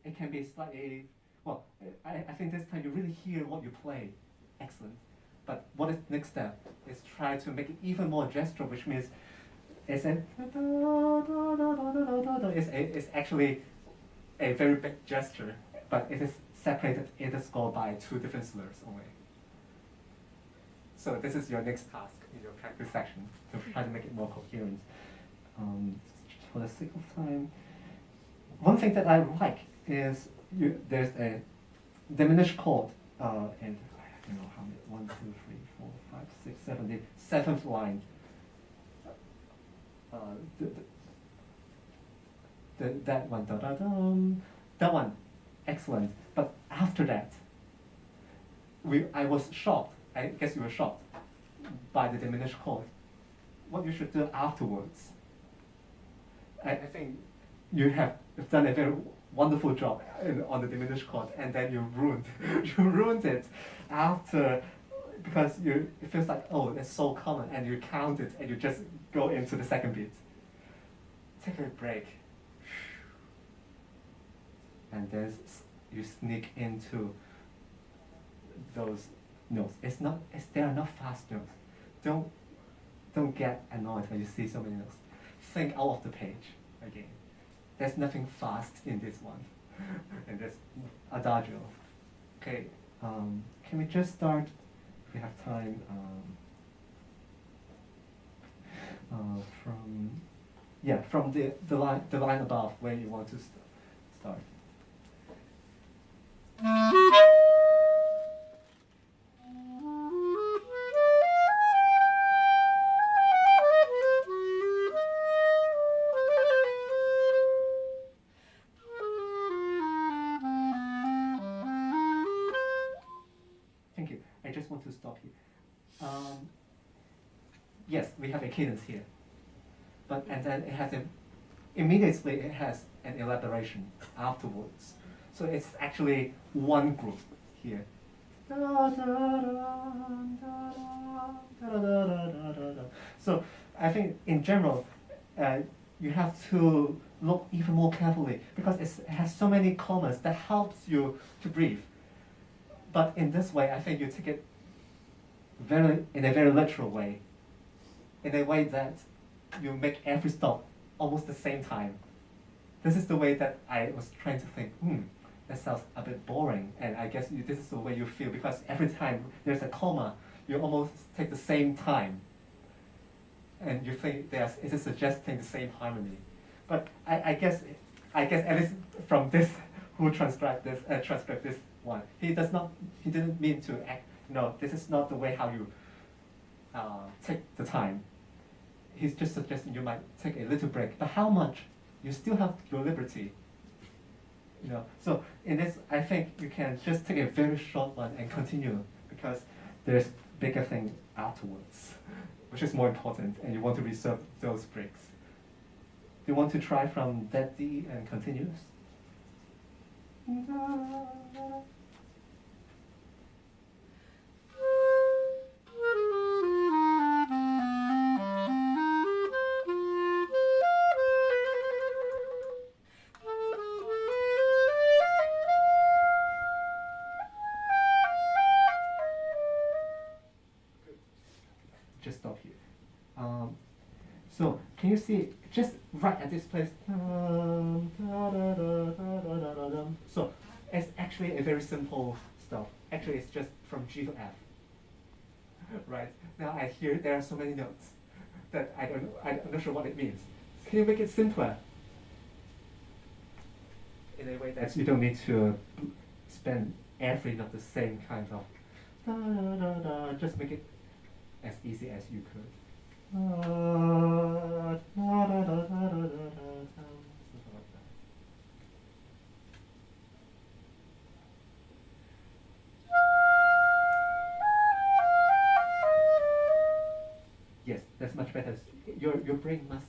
It can be slightly, well, I think this time you really hear what you play. Excellent. But what is the next step? Is try to make it even more gestural, which means it's actually a very big gesture, but it is separated in the score by 2 different slurs only. So this is your next task in your practice section, to try to make it more coherent. For the sake of time, one thing that I like is there's a diminished chord, and I don't know how many, 1, 2, 3, 4, 5, 6, 7, the 7th line. That one, da da dum, that one, excellent. But after that, I was shocked. I guess you were shocked by the diminished chord. What you should do afterwards, I think you have done a very wonderful job on the diminished chord, and then you ruined it after because it feels like, oh, it's so common, and you count it and you just go into the second beat. Take a break, and then you sneak into those notes. They are not fast notes. Don't get annoyed when you see so many notes. Think out of the page again. There's nothing fast in this one, and this adagio. Okay, can we just start? If we have time, from the line above where you want to start. Thank you. I just want to stop here. Yes, we have a cadence here, and then immediately it has an elaboration afterwards. So it's actually one group here. So I think in general, you have to look even more carefully because it has so many commas that helps you to breathe. But in this way, I think you take it in a very literal way, in a way that you make every stop almost the same time. This is the way that I was trying to think, that sounds a bit boring, and I guess this is the way you feel, because every time there's a comma, you almost take the same time, and you think it is suggesting the same harmony. But I guess at least from this, who transcribed this one, he didn't mean to act. No, this is not the way how you take the time. He's just suggesting you might take a little break, but how much? You still have your liberty. So in this, I think you can just take a very short one and continue, because there's bigger thing afterwards, which is more important, and you want to reserve those breaks. Do you want to try from that D and continuous? Just stop here. So can you see just right at this place? So it's actually a very simple stuff. Actually, it's just from G to F. Right now, I hear there are so many notes that I'm not sure what it means. Can you make it simpler? In a way that you don't need to spend every note the same kind of. Just make it as easy as you could. Yes, that's much better. Your brain must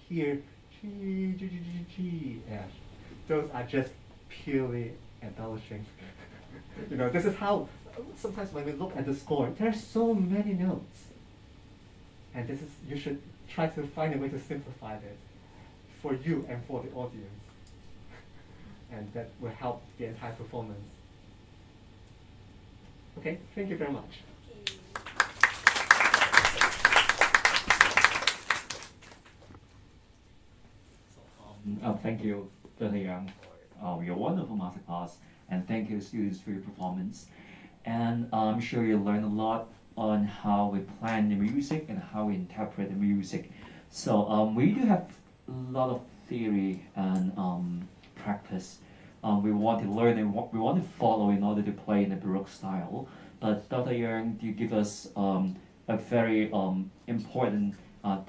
hear G, G, G, G, G, F. Those are just purely embellishing. This is how sometimes when we look at the score, there are so many notes. And you should try to find a way to simplify it for you and for the audience. And that will help the entire performance. Okay, thank you very much. Thank you, Billy Young, for your wonderful masterclass, and thank you, students, for your performance. And I'm sure you learned a lot on how we plan the music and how we interpret the music. So we do have a lot of theory and practice. We want to learn and we want to follow in order to play in the Baroque style. But Dr. Young, you give us a very important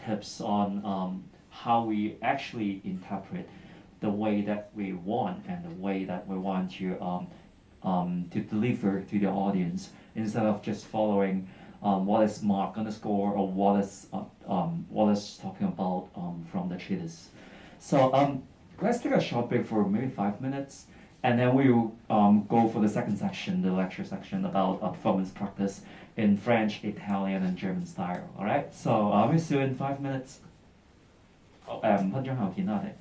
tips on how we actually interpret the way that we want and the way that we want to deliver to the audience, instead of just following what is marked on the score or what is talking about from the treatise. So let's take a short break for maybe 5 minutes, and then we will go for the second section, the lecture section about performance practice in French, Italian, and German style. All right. So we'll see you in 5 minutes. 5分鐘後見啦，我哋。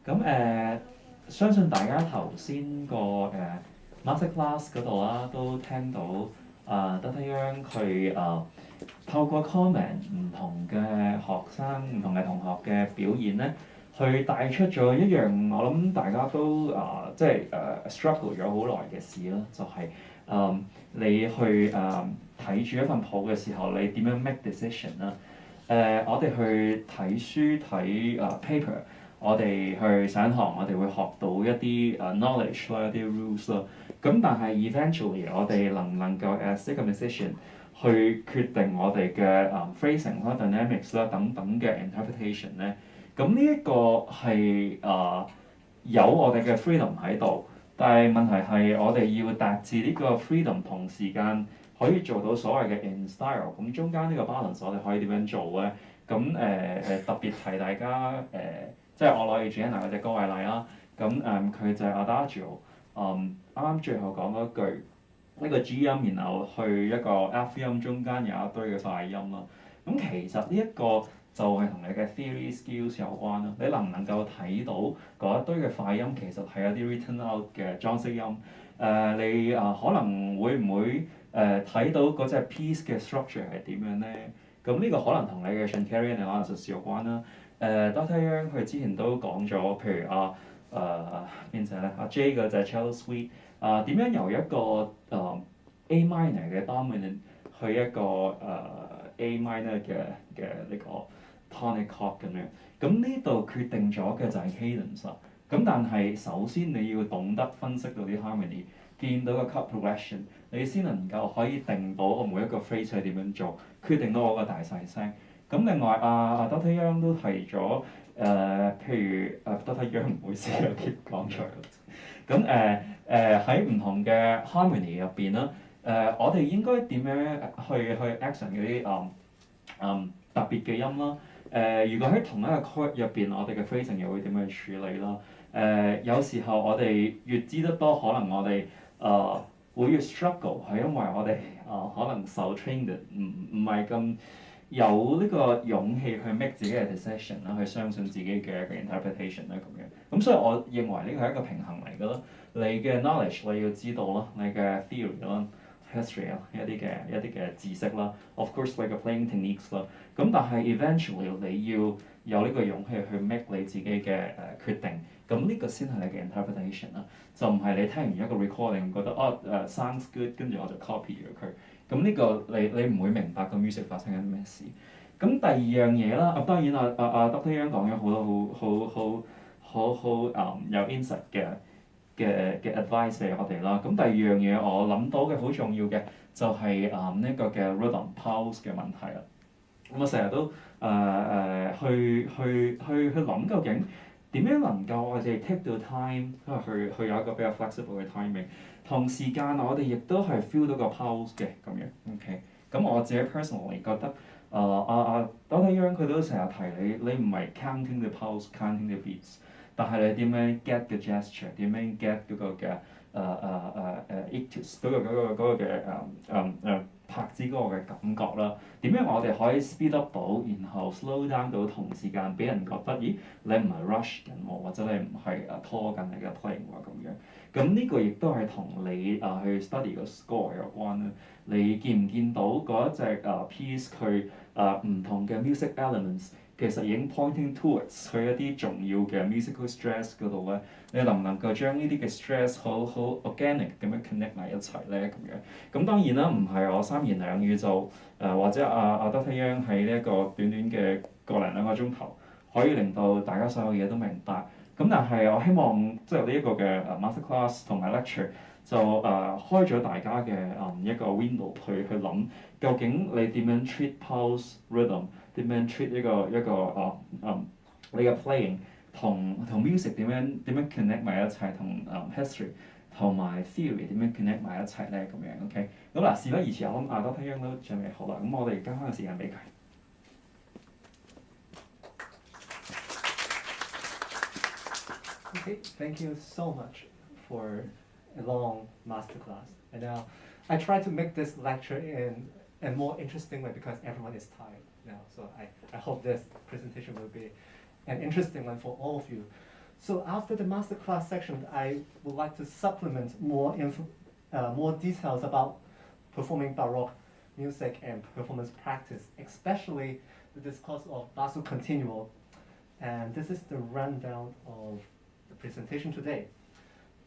咁相信大家頭先個master class 嗰度啦，都聽到Dr. Yang 佢透過 comment 唔同嘅學生、唔同嘅同學嘅表現咧，去帶出咗一樣我諗大家都即係struggle 咗好耐嘅事啦，就係你去睇住一份譜嘅時候，你點樣 make decision 啦？我哋去睇書睇paper。我哋去上堂，我哋會學到一啲knowledge 啦，一啲 rules 啦。咁但係 eventually 我哋能唔能夠 as a musician 去決定我哋嘅phrasing 啦、dynamics 啦等等嘅 interpretation 咧？咁呢一個係有我哋嘅 freedom 喺度，但係問題係我哋要達至呢個 freedom 同時間可以做到所謂嘅 in style。咁中間呢個 balance 我哋可以點樣做咧？咁特別提大家即係我攞 Adriana 嗰隻歌為例啦，咁佢就係 Adagio，啱啱最後講嗰句一個 G 音，然後去一個 F 音，中間有一堆嘅快音啦。咁其實呢一個就係同你嘅 theory skills 有關啦。你能唔能夠睇到嗰一堆嘅快音其實係一啲 written out 嘅裝飾音？你可能會唔會睇到嗰隻 piece 嘅 structure 係點樣咧？咁呢個可能同你嘅 Shankarian analysis 有關啦。Dr. Yang 佢之前都講咗，譬如邊隻咧？J 嗰隻 cello suite 點樣由一個A minor 嘅 dominant 去一個A minor 嘅呢個 tonic chord 咁樣。咁呢度決定咗嘅就係 cadence 啦。咁但係首先你要懂得分析到啲 harmony， 見到個 chord progression， 你先能夠可以定到我每一個 phrase 係點樣做，決定到我個大細聲。咁另外Dr. Yang 都提咗譬如Dr. Yang 唔好意思，有啲講錯咗。咁喺唔同嘅 harmony 入邊啦，我哋應該點樣去 action 嗰啲特別嘅音啦？如果喺同一個 chord 入邊，我哋嘅 phrasing 又會點樣處理啦？有時候我哋越知得多，可能我哋會越 struggle，係因為我哋可能受 trained 唔係咁有呢個勇氣去 make 自己嘅 decision 啦，去相信自己嘅一個 interpretation 啦咁樣。咁所以我認為呢個係一個平衡嚟㗎啦。你嘅 knowledge 你要知道啦，你嘅 theory 啦、history 啊一啲嘅知識啦 ，of course 你嘅 playing techniques 啦。咁但係 eventually 你要有呢個勇氣去 make 你自己嘅決定。咁呢個先係你嘅 interpretation 啦，就唔係你聽完一個 recording 覺得sounds good， 跟住我就 copy 咗佢。咁呢個你唔會明白個 music 發生緊咩事。咁第二樣嘢啦，當然Dr. Yang 講咗好多好有 insight 嘅 advice 俾我哋啦。咁第二樣嘢我諗到嘅好重要嘅就係呢個嘅 rhythm pulse 嘅問題啦。咁我成日都去諗究竟點樣能夠我哋 take 到 time 去有一個比較 flexible 嘅 timing。同時間我哋亦都係 feel 到個 pulse 嘅咁樣 ，OK。咁我自己 personally 覺得Dr. Yang 佢都成日提你唔係 counting the pulse、counting the beats， 但係你點樣 get 嘅 gesture， 點樣 get 嗰個嘅ictus 嗰個嘅拍子嗰個嘅感覺啦。點樣我哋可以 speed up 到，然後 slow down 到，同時間俾人覺得咦你唔係 rush 緊喎，或者你唔係拖緊你嘅 playing 喎咁樣。咁呢個亦都係同你去 study 個 score 有關啦。你見唔見到嗰一隻piece 佢唔同嘅 music elements 其實已經 pointing towards 去一啲重要嘅 musical stress 嗰度咧？你能唔能夠將呢啲嘅 stress 好 organic 咁樣 connect 埋一齊咧？咁樣咁當然啦，唔係我三言兩語就或者Dr. Yang 喺呢一個短短嘅個零兩個鐘頭可以令到大家所有嘢都明白。咁但係我希望即係呢一個嘅master class 同埋 lecture 就開咗大家嘅一個 window 去諗究竟你點樣 treat pulse rhythm， 點樣 treat 一個你嘅 playing 同 music 點樣 connect 埋一齊，同history 同埋 theory 點樣 connect 埋一齊咧？咁樣 OK。咁嗱，事不宜遲，我諗Dr. Yang都準備好啦。咁我哋交翻個時間俾佢。Okay, thank you so much for a long masterclass. And now I try to make this lecture in a more interesting way because everyone is tired now. So I hope this presentation will be an interesting one for all of you. So after the masterclass section, I would like to supplement more details about performing Baroque music and performance practice, especially the discourse of Basso Continuo. And this is the rundown of the presentation today.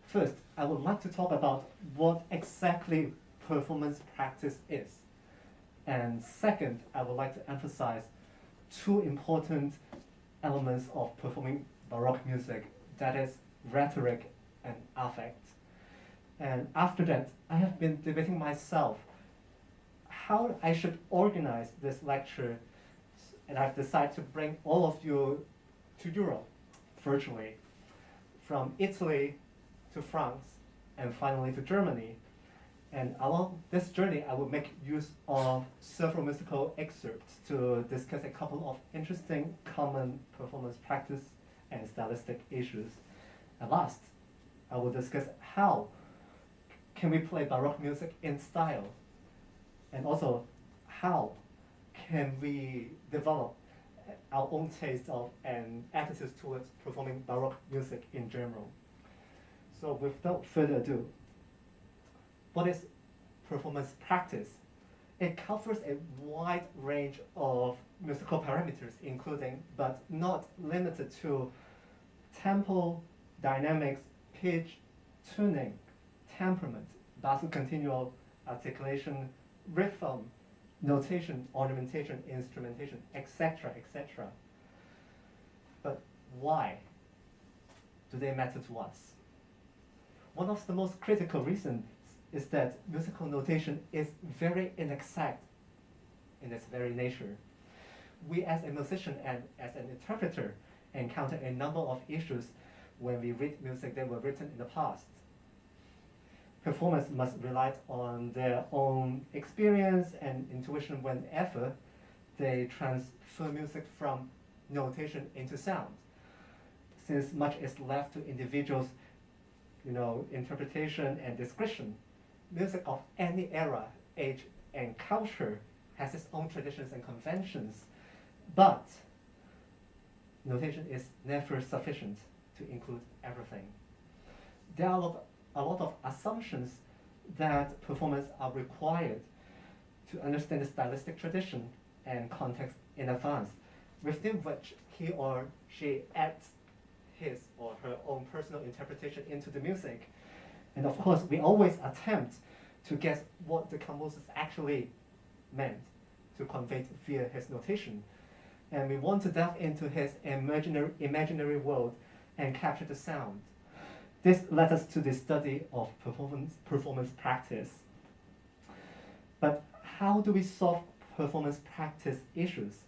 First, I would like to talk about what exactly performance practice is. And second, I would like to emphasize two important elements of performing Baroque music, that is rhetoric and affect. And after that, I have been debating myself how I should organize this lecture, and I've decided to bring all of you to Europe virtually, from Italy to France, and finally to Germany. And along this journey, I will make use of several musical excerpts to discuss a couple of interesting common performance practice and stylistic issues. And last, I will discuss how can we play Baroque music in style, and also how can we develop our own taste of and attitudes towards performing Baroque music in general. So without further ado, what is performance practice? It covers a wide range of musical parameters, including, but not limited to, tempo, dynamics, pitch, tuning, temperament, basso continuo, articulation, rhythm, notation, ornamentation, instrumentation, etc., etc. But why do they matter to us? One of the most critical reasons is that musical notation is very inexact in its very nature. We as a musician and as an interpreter encounter a number of issues when we read music that were written in the past. Performers must rely on their own experience and intuition whenever they transfer music from notation into sound, since much is left to individuals' interpretation and discretion. Music of any era, age, and culture has its own traditions and conventions, but notation is never sufficient to include everything. There are a lot of assumptions that performers are required to understand the stylistic tradition and context in advance, within which he or she adds his or her own personal interpretation into the music. And of course, we always attempt to guess what the composer actually meant to convey via his notation. And we want to delve into his imaginary world and capture the sound. This led us to the study of performance practice. But how do we solve performance practice issues?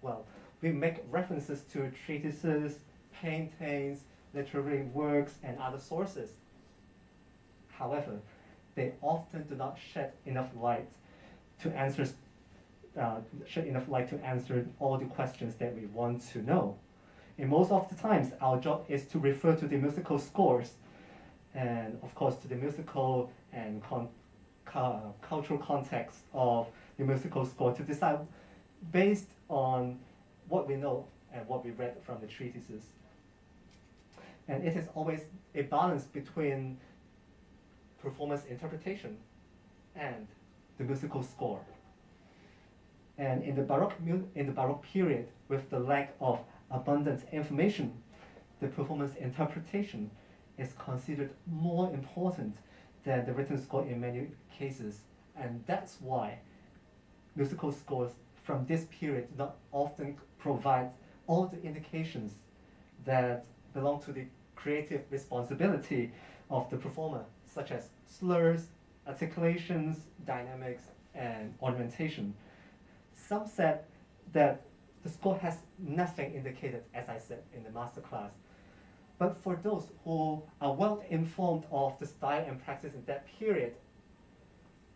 Well, we make references to treatises, paintings, literary works, and other sources. However, they often do not shed enough light to answer all the questions that we want to know. And most of the times, our job is to refer to the musical scores, and of course to the musical and cultural context of the musical score to decide based on what we know and what we read from the treatises. And it is always a balance between performance interpretation and the musical score. And in the Baroque period, with the lack of abundant information, the performance interpretation is considered more important than the written score in many cases. And that's why musical scores from this period do not often provide all the indications that belong to the creative responsibility of the performer, such as slurs, articulations, dynamics, and ornamentation. Some said that the score has nothing indicated, as I said in the masterclass. But for those who are well informed of the style and practice in that period,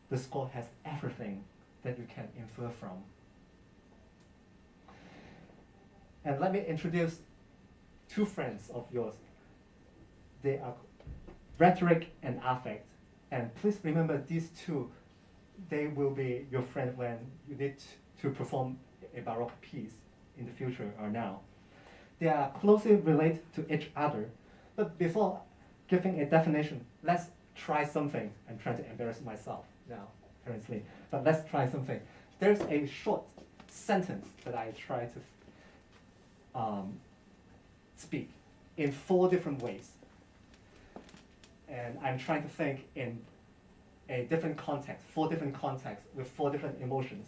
the score has everything that you can infer from. And let me introduce two friends of yours. They are rhetoric and affect. And please remember these two, they will be your friend when you need to perform a Baroque piece in the future or now. they are closely related to each other. But before giving a definition, let's try something. I'm trying to embarrass myself now, apparently. But let's try something. There's a short sentence that I try to speak in 4 different ways. And I'm trying to think in a different context, 4 different contexts with 4 different emotions.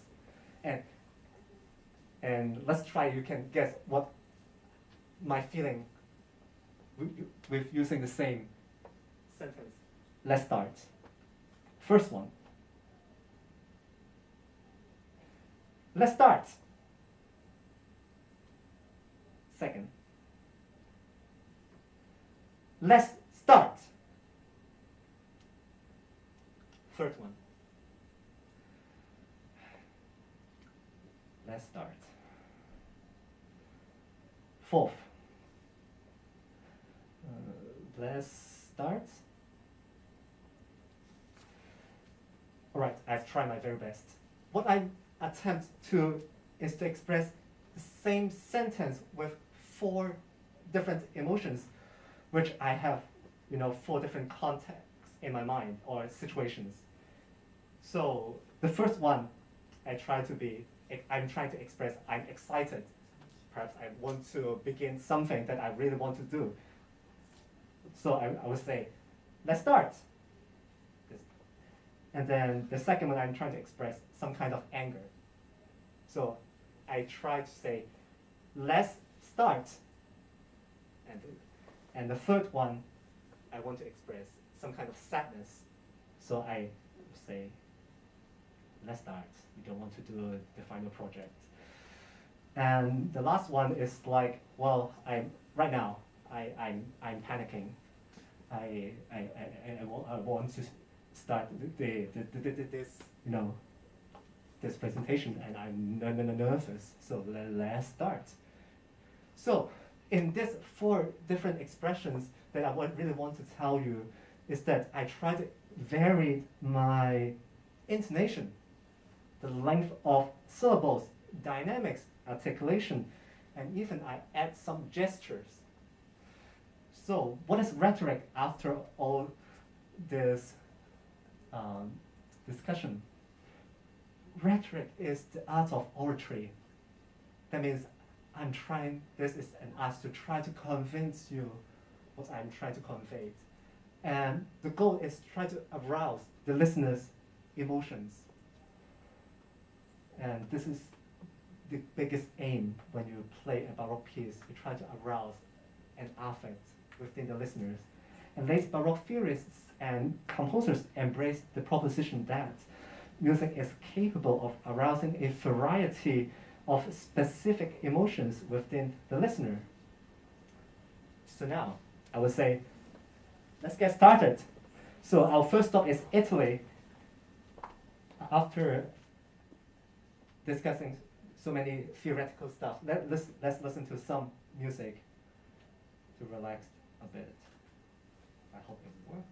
And let's try, you can guess what my feeling with using the same sentence. Let's start. First one. Let's start. Second. Let's start. Third one. Let's start. Fourth. Let's start. All right, I've tried my very best. What I attempt to is to express the same sentence with 4 different emotions, which I have, 4 different contexts in my mind or situations. So the first one, I'm trying to express I'm excited. Perhaps I want to begin something that I really want to do. So I would say, let's start. And then the second one, I'm trying to express some kind of anger. So I try to say, let's start. And the third one, I want to express some kind of sadness. So I say, let's start. We don't want to do the final project. And the last one is like, well, right now I'm panicking. I want to start this presentation, and I'm nervous. So let's start. So in these 4 different expressions that I really want to tell you is that I try to vary my intonation, the length of syllables, dynamics, articulation, and even I add some gestures. So what is rhetoric after all this discussion? Rhetoric is the art of oratory. That means this is an art to try to convince you what I'm trying to convey. And the goal is to try to arouse the listener's emotions. And this is the biggest aim when you play a Baroque piece. You try to arouse an affect within the listeners. And late Baroque theorists and composers embrace the proposition that music is capable of arousing a variety of specific emotions within the listener. So now, I would say, let's get started. So our first stop is Italy. After discussing so many theoretical stuff, let's listen to some music to relax a bit. I hope it works.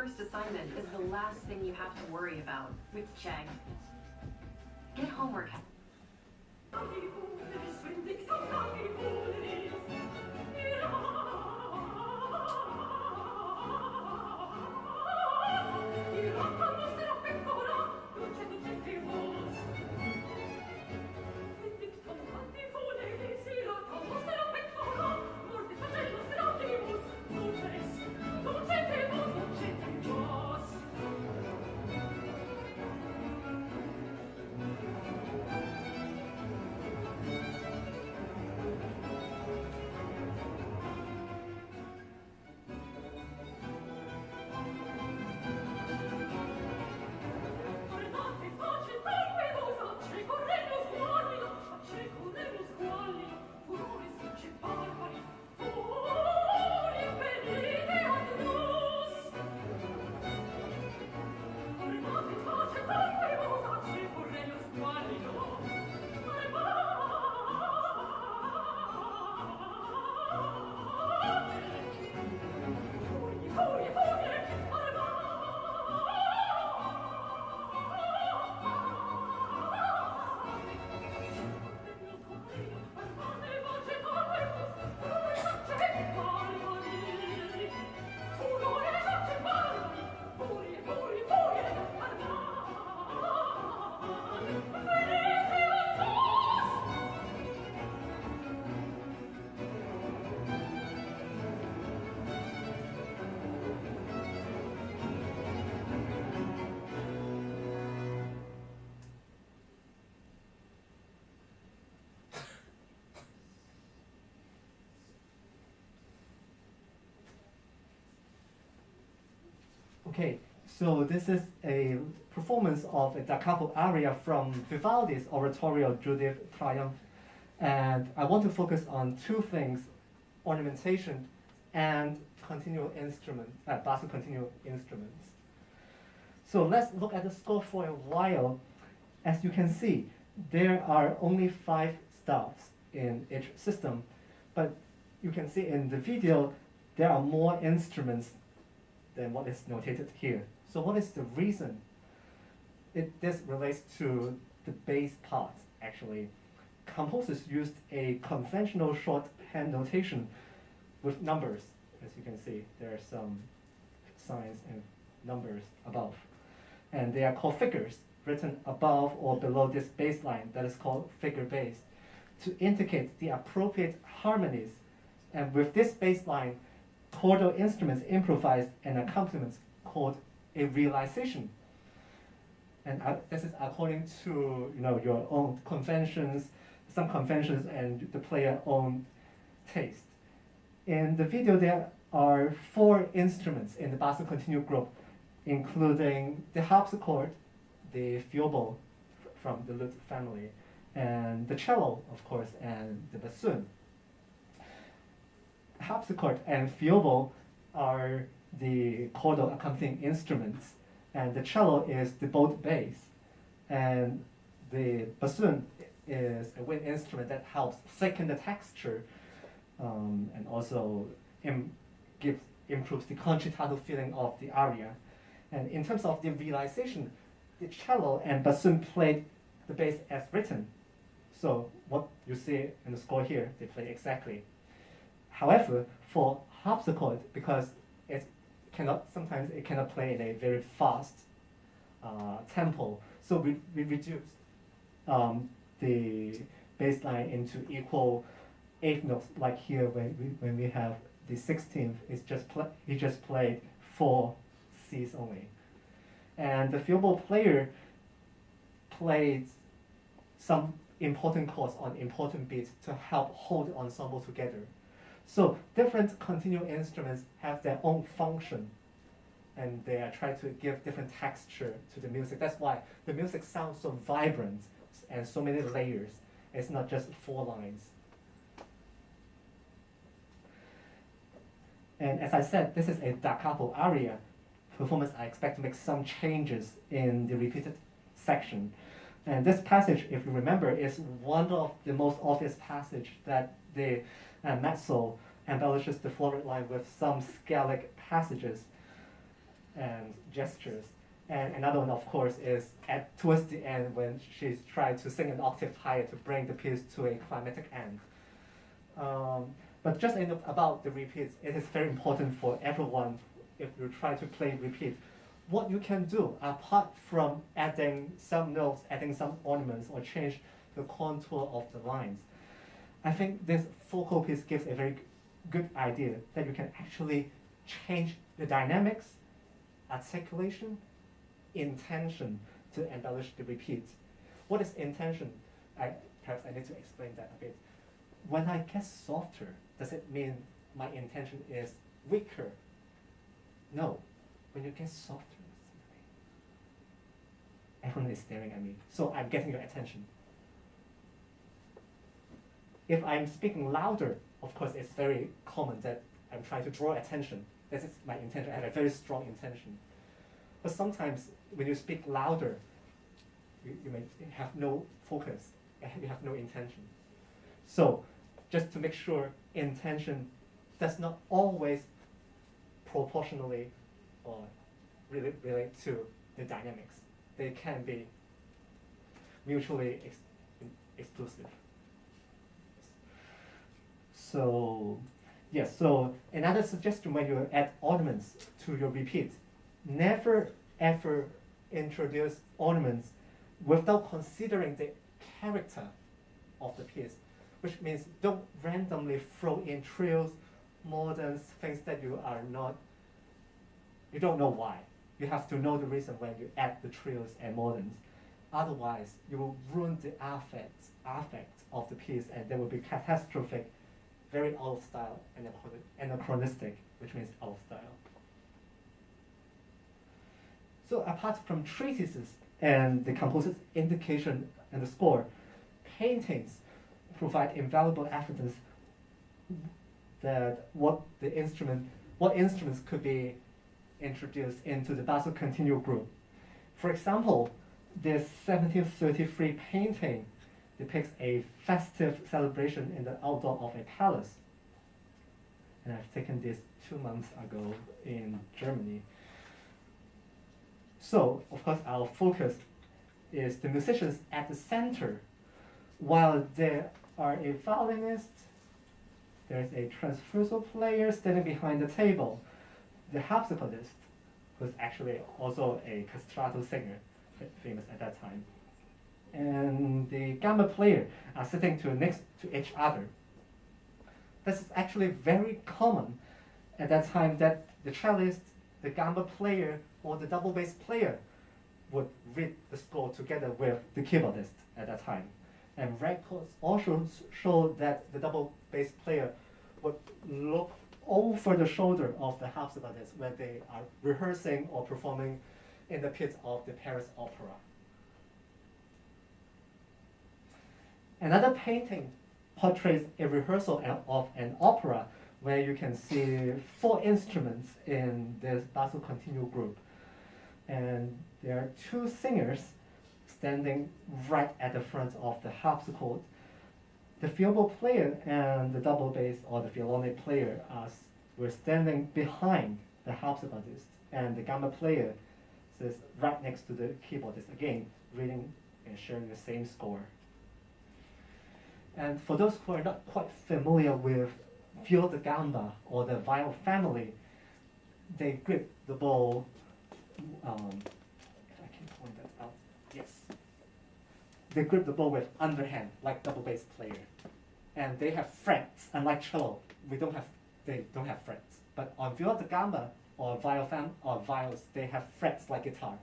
first assignment is the last thing you have to worry about with Cheng. Get homework. Okay, so this is a performance of a da capo aria from Vivaldi's oratorio Judith Triumph. And I want to focus on two things, ornamentation and continuo instrument, basso continuo instruments. So let's look at the score for a while. As you can see, there are only 5 staffs in each system, but you can see in the video there are more instruments than what is notated here. So what is the reason? This relates to the bass part, actually. Composers used a conventional shorthand notation with numbers. As you can see, there are some signs and numbers above. And they are called figures, written above or below this bass line that is called figure bass, to indicate the appropriate harmonies. And with this bass line, chordal instruments improvised an accompaniment called a realization. And this is according to your own conventions, some conventions, and the player's own taste. In the video, there are 4 instruments in the basso continuo group, including the harpsichord, the fiobo from the lute family, and the cello, of course, and the bassoon. Harpsichord and fiobo are the chordal accompanying instruments, and the cello is the boat bass, and the bassoon is a wind instrument that helps thicken the texture and also improves the concitato feeling of the aria. And in terms of the realization, the cello and bassoon played the bass as written. So what you see in the score here, they play exactly. However, for harpsichord, because sometimes it cannot play in a very fast tempo, so we reduced the bass line into equal 8th notes, like here when we have the 16th, he just played 4 C's only. And the fiobo player played some important chords on important beats to help hold the ensemble together. So different continuo instruments have their own function, and they are trying to give different texture to the music. That's why the music sounds so vibrant and so many layers. It's not just 4 lines. And as I said, this is a da capo aria performance. I expect to make some changes in the repeated section. And this passage, if you remember, is one of the most obvious passage that the mezzo embellishes the florid line with some scalic passages. and gestures. And another one, of course, is towards the end when she's trying to sing an octave higher to bring the piece to a climatic end. But just about the repeats, it is very important for everyone if you try to play repeat. What you can do, apart from adding some notes, adding some ornaments, or change the contour of the lines, I think this focal piece gives a very good idea that you can actually change the dynamics, articulation, intention to embellish the repeat. What is intention? Perhaps I need to explain that a bit. When I get softer, does it mean my intention is weaker? No. When you get softer, everyone is staring at me, so I'm getting your attention. If I'm speaking louder, of course, it's very common that I'm trying to draw attention. This is my intention. I have a very strong intention. But sometimes when you speak louder, you may have no focus, you have no intention. So just to make sure intention does not always proportionally or relate to the dynamics. They can be mutually exclusive. So yes, so another suggestion when you add ornaments to your repeat, never ever introduce ornaments without considering the character of the piece, which means don't randomly throw in trills, moderns, things that you don't know why. You have to know the reason when you add the trills and moderns. Otherwise, you will ruin the affect of the piece, and there will be catastrophic, very out of style, and anachronistic, which means out of style. So apart from treatises and the composer's indication and the score, paintings provide invaluable evidence that what instruments could be introduced into the Basso Continuo group. For example, this 1733 painting depicts a festive celebration in the outdoor of a palace. And I've taken this 2 months ago in Germany. So, of course, our focus is the musicians at the center. While there are a violinist, there's a transversal player standing behind the table, the harpsichordist, who's actually also a castrato singer, famous at that time, and the gamba player are sitting next to each other. This is actually very common at that time, that the cellist, the gamba player, or the double bass player would read the score together with the keyboardist at that time. And records also show that the double bass player would look over the shoulder of the harpsichordist when they are rehearsing or performing in the pit of the Paris Opera. Another painting portrays a rehearsal of an opera where you can see 4 instruments in this Basso Continuo group. And there are 2 singers standing right at the front of the harpsichord. The viola player and the double bass or the violone player were standing behind the harpsichordist, and the gamba player is right next to the keyboardist, again reading and sharing the same score. And for those who are not quite familiar with viola da gamba or the viol family, they grip the bow. If I can point that out, yes. They grip the bow with underhand, like double bass player, and they have frets. Unlike cello, they don't have frets. But on viola da gamba or viols, they have frets like guitar.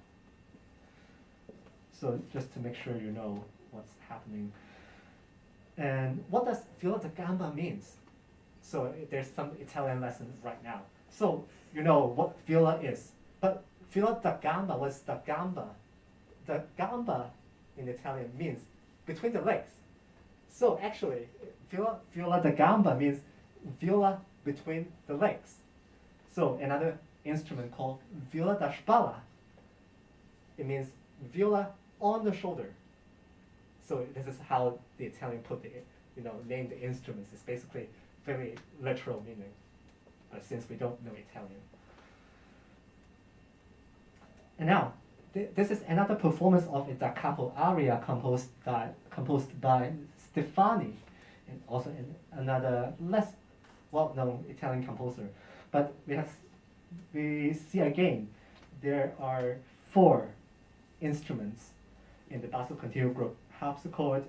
So just to make sure you know what's happening. And what does viola da gamba means? So there's some Italian lessons right now. So you know what viola is. But viola da gamba, what's da gamba? The gamba in Italian means between the legs. So actually, viola da gamba means viola between the legs. So another instrument called viola da spalla, it means viola on the shoulder. So this is how the Italian put it, name the instruments. It's basically very literal meaning, since we don't know Italian. And now, this is another performance of a da capo aria composed by Stefani, and also another less well-known Italian composer. But we see again, there are 4 instruments in the Basso Continuo group: harpsichord,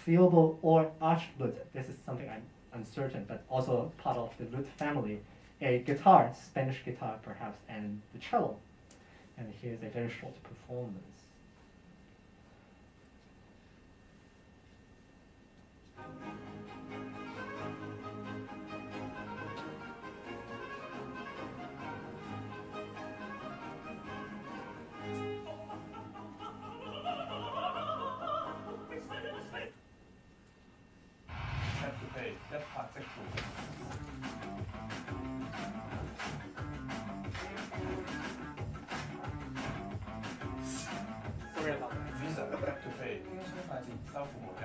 theorbo or arch lute. This is something I'm uncertain, but also part of the lute family. A guitar, Spanish guitar perhaps, and the cello. And here's a very short performance. Sorry about that. 指上 activate 應該雙筷子收腹無憂。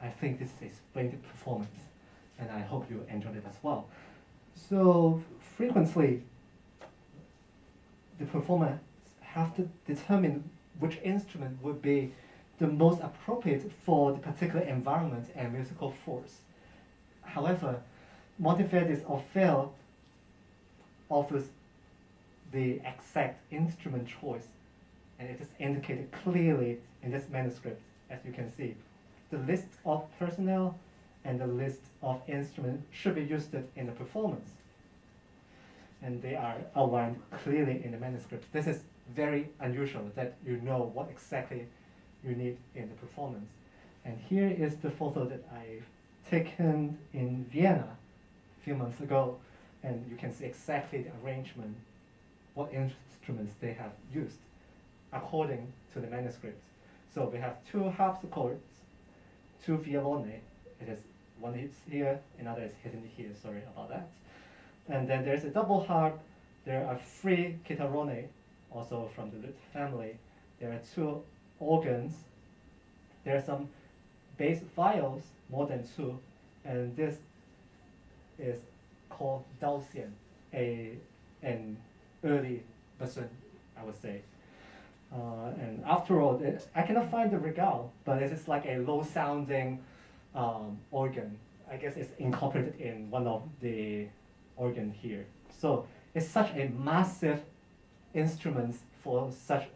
I think this is a splendid performance, and I hope you enjoyed it as well. So frequently, the performers have to determine which instrument would be the most appropriate for the particular environment and musical force. However, Monteverdi's Orfeo offers the exact instrument choice, and it is indicated clearly in this manuscript, as you can see. The list of personnel and the list of instruments should be used in the performance. And they are outlined clearly in the manuscript. This is very unusual that you know what exactly you need in the performance. And here is the photo that I've taken in Vienna a few months ago. And you can see exactly the arrangement, what instruments they have used according to the manuscript. So we have 2 harpsichords, 2 violoni. It is one is here, another is hidden here. Sorry about that. And then there's a double harp. There are 3 chitarroni, also from the lute family. There are 2 organs. There are some bass viols, more than 2, and this is called Daoxian, an early bassoon, I would say. And after all, I cannot find the regale, but it is like a low-sounding organ. I guess it's incorporated in one of the organ here. So it's such a massive instrument for such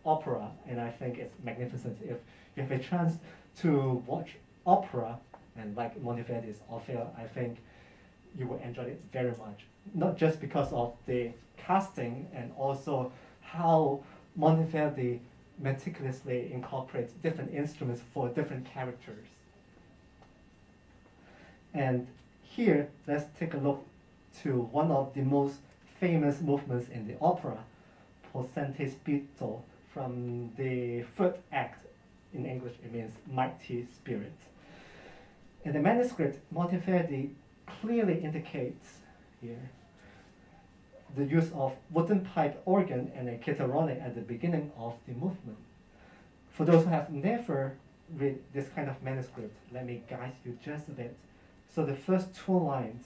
opera, and I think it's magnificent. If you have a chance to watch opera, and like Monteverdi's Orfeo, I think you will enjoy it very much. Not just because of the casting and also how Monteverdi meticulously incorporates different instruments for different characters. And here, let's take a look to one of the most famous movements in the opera, Possente Spirito, from the third act. In English, it means mighty spirit. In the manuscript, Monteverdi clearly indicates here the use of wooden pipe organ and a chitarrone at the beginning of the movement. For those who have never read this kind of manuscript, let me guide you just a bit. So the first two lines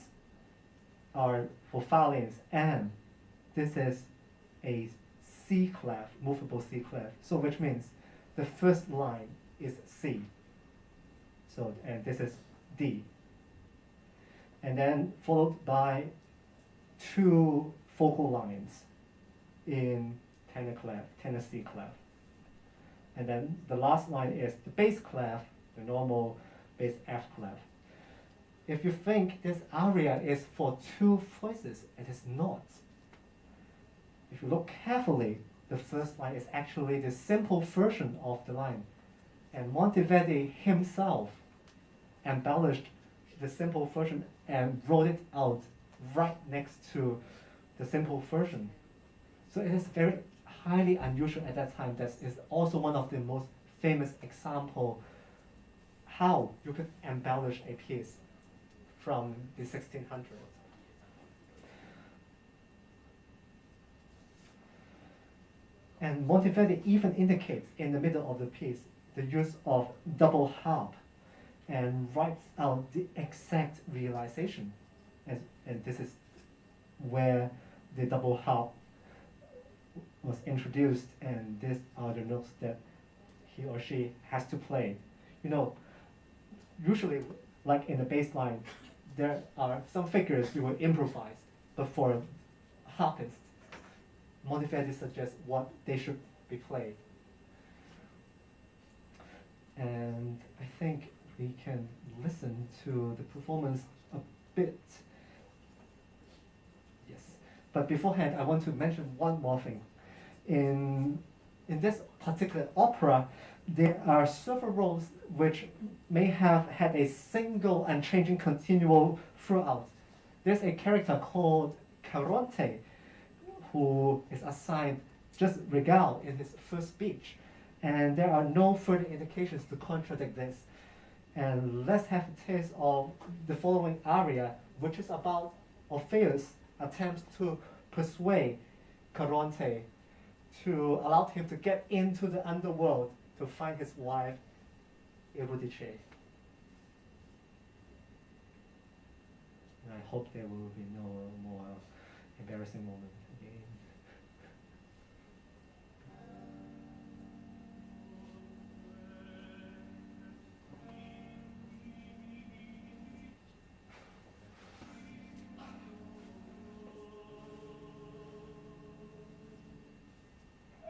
are for violins, and this is a C clef, movable C clef. So which means the first line is C. So, and this is D. And then followed by two focal lines in tenor clef, tenor C clef. And then the last line is the bass clef, the normal bass F clef. If you think this aria is for two voices, it is not. If you look carefully, the first line is actually the simple version of the line. And Monteverdi himself embellished the simple version and wrote it out right next to the simple version. So it is very highly unusual at that time. That is also one of the most famous example how you could embellish a piece from the 1600s. And Monteverdi even indicates in the middle of the piece the use of double harp and writes out the exact realization. And this is where the double harp was introduced, and these are the notes that he or she has to play. You know, usually, like in the bass line, there are some figures you will improvise, but for harpists, Monteverdi suggests what they should be played. And I think we can listen to the performance a bit. Yes, but beforehand, I want to mention one more thing. In this particular opera, there are several roles which may have had a single unchanging continuo throughout. There's a character called Caronte, who is assigned just regale in his first speech. And there are no further indications to contradict this. And let's have a taste of the following aria, which is about Orpheus attempts to persuade Caronte to allow him to get into the underworld to find his wife, Eurydice. And I hope there will be no more embarrassing moment again.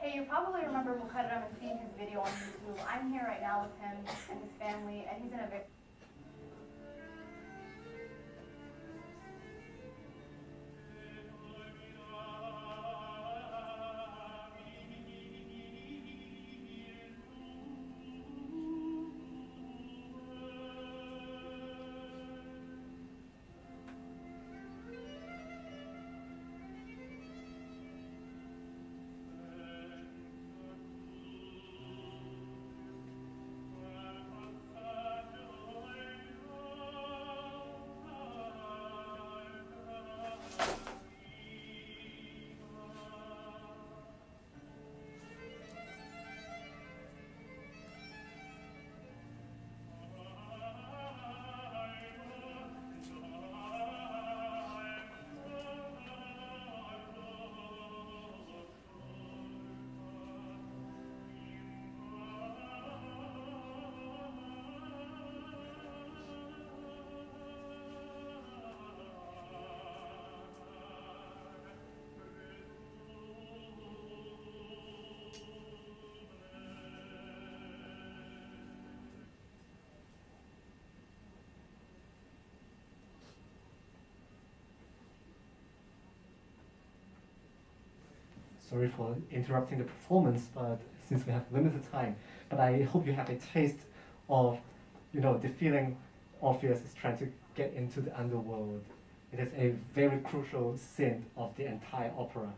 Hey, you probably remember Mukadram and seeing his video on YouTube. I'm here right now with him and his family, and he's in a very... Sorry for interrupting the performance, but since we have limited time. But I hope you have a taste of, the feeling Orpheus is trying to get into the underworld. It is a very crucial scene of the entire opera.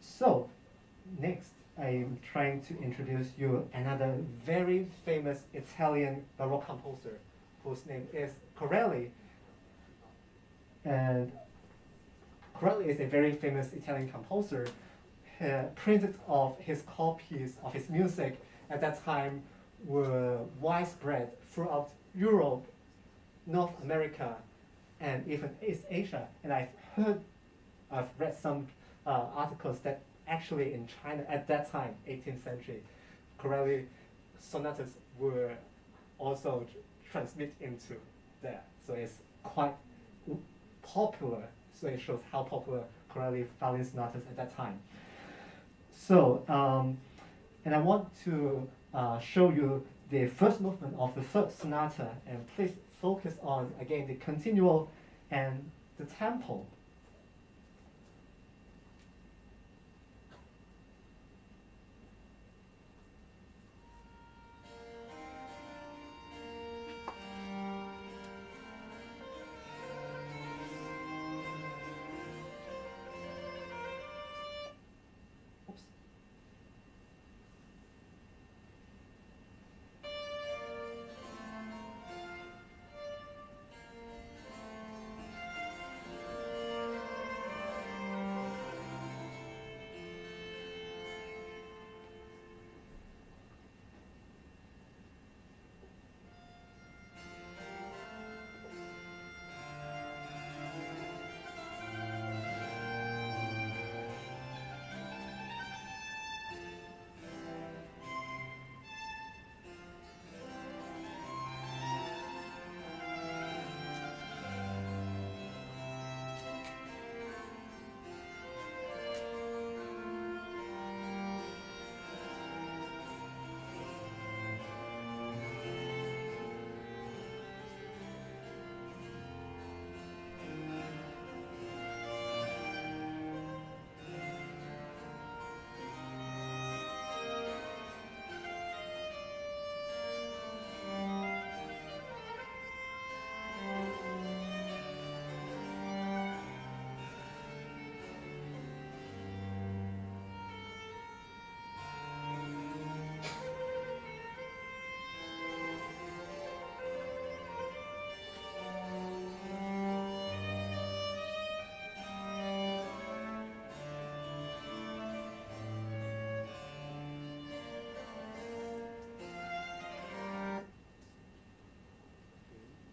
So, next, I'm trying to introduce you another very famous Italian Baroque composer whose name is Corelli. And Corelli is a very famous Italian composer. Printed of his copies of his music at that time were widespread throughout Europe, North America, and even East Asia. And I've read some articles that actually in China at that time, 18th century, Corelli sonatas were also transmitted into there. So it's quite popular. So it shows how popular Corelli violin sonatas at that time. So, and I want to show you the first movement of the third sonata, and please focus on, again, the continuo and the tempo.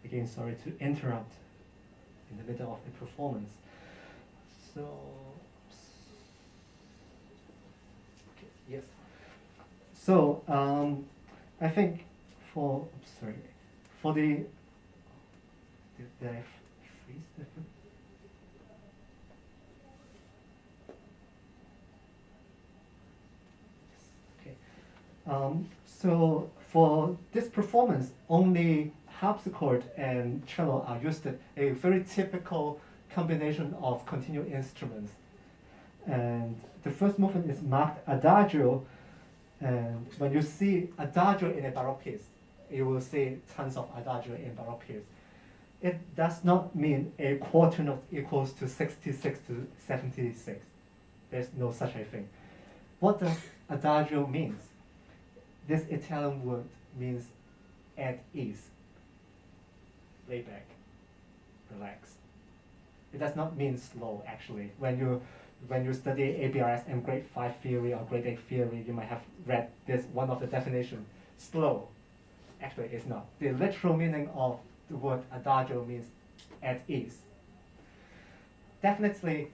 Again, sorry to interrupt in the middle of the performance. So, okay, yes. So, I think for the, did I freeze the? Okay. So for this performance, only harpsichord and cello are used, a very typical combination of continuo instruments. And the first movement is marked adagio, and when you see adagio in a Baroque piece, you will see tons of adagio in Baroque piece. It does not mean a quarter note equals to 66 to 76. There's no such a thing. What does adagio means? This Italian word means at ease, lay back, relax. It does not mean slow, actually. When you study ABRS and grade 5 theory or grade 8 theory, you might have read this, one of the definitions, slow. Actually, it's not. The literal meaning of the word adagio means at ease. Definitely,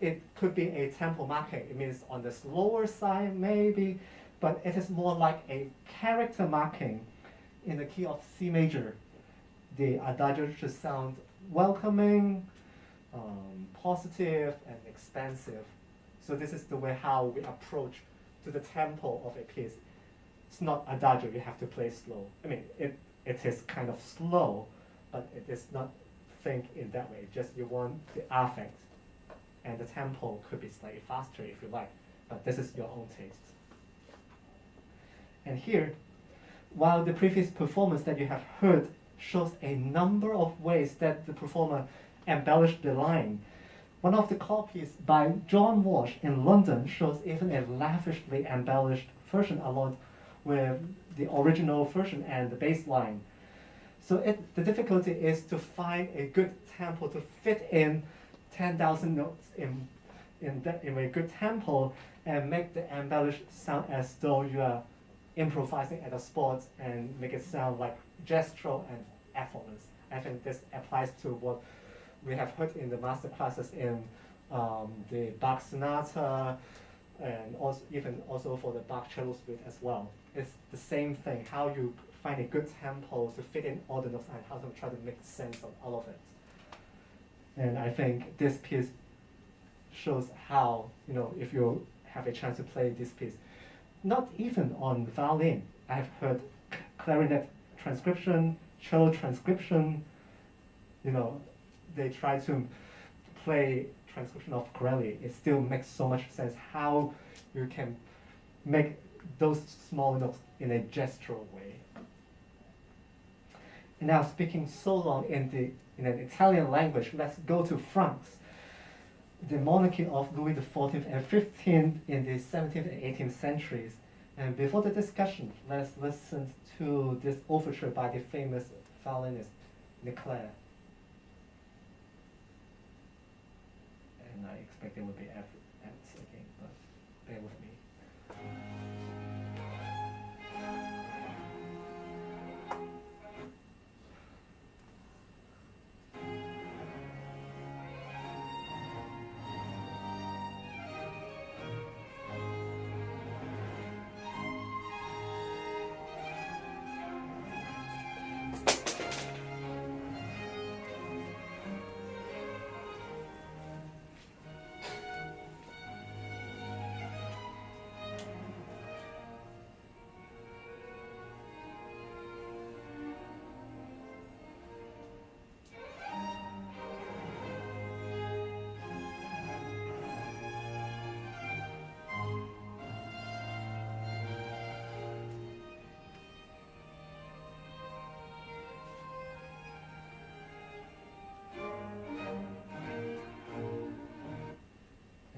it could be a tempo marking. It means on the slower side, maybe, but it is more like a character marking in the key of C major. The adagio should sound welcoming, positive, and expansive. So this is the way how we approach to the tempo of a piece. It's not adagio, you have to play slow. I mean, it is kind of slow, but it is not think in that way. Just you want the affect, and the tempo could be slightly faster if you like, but this is your own taste. And here, while the previous performance that you have heard shows a number of ways that the performer embellished the line, one of the copies by John Walsh in London shows even a lavishly embellished version along with the original version and the bass line. So the difficulty is to find a good tempo to fit in 10,000 notes in a good tempo and make the embellished sound as though you are improvising at a spot and make it sound like gestural and effortless. I think this applies to what we have heard in the master classes in the Bach sonata and also for the Bach cello suite as well. It's the same thing, how you find a good tempo to fit in all the notes and how to try to make sense of all of it. And I think this piece shows how, if you have a chance to play this piece, not even on violin. I've heard clarinet transcription, cello transcription, they try to play transcription of Corelli. It still makes so much sense how you can make those small notes in a gestural way. And now speaking so long in an Italian language, let's go to France. The monarchy of Louis XIV and XV in the 17th and 18th centuries. And before the discussion, let's listen to this overture by the famous violinist Leclerc. And I expect there will be ads again, but bear with me.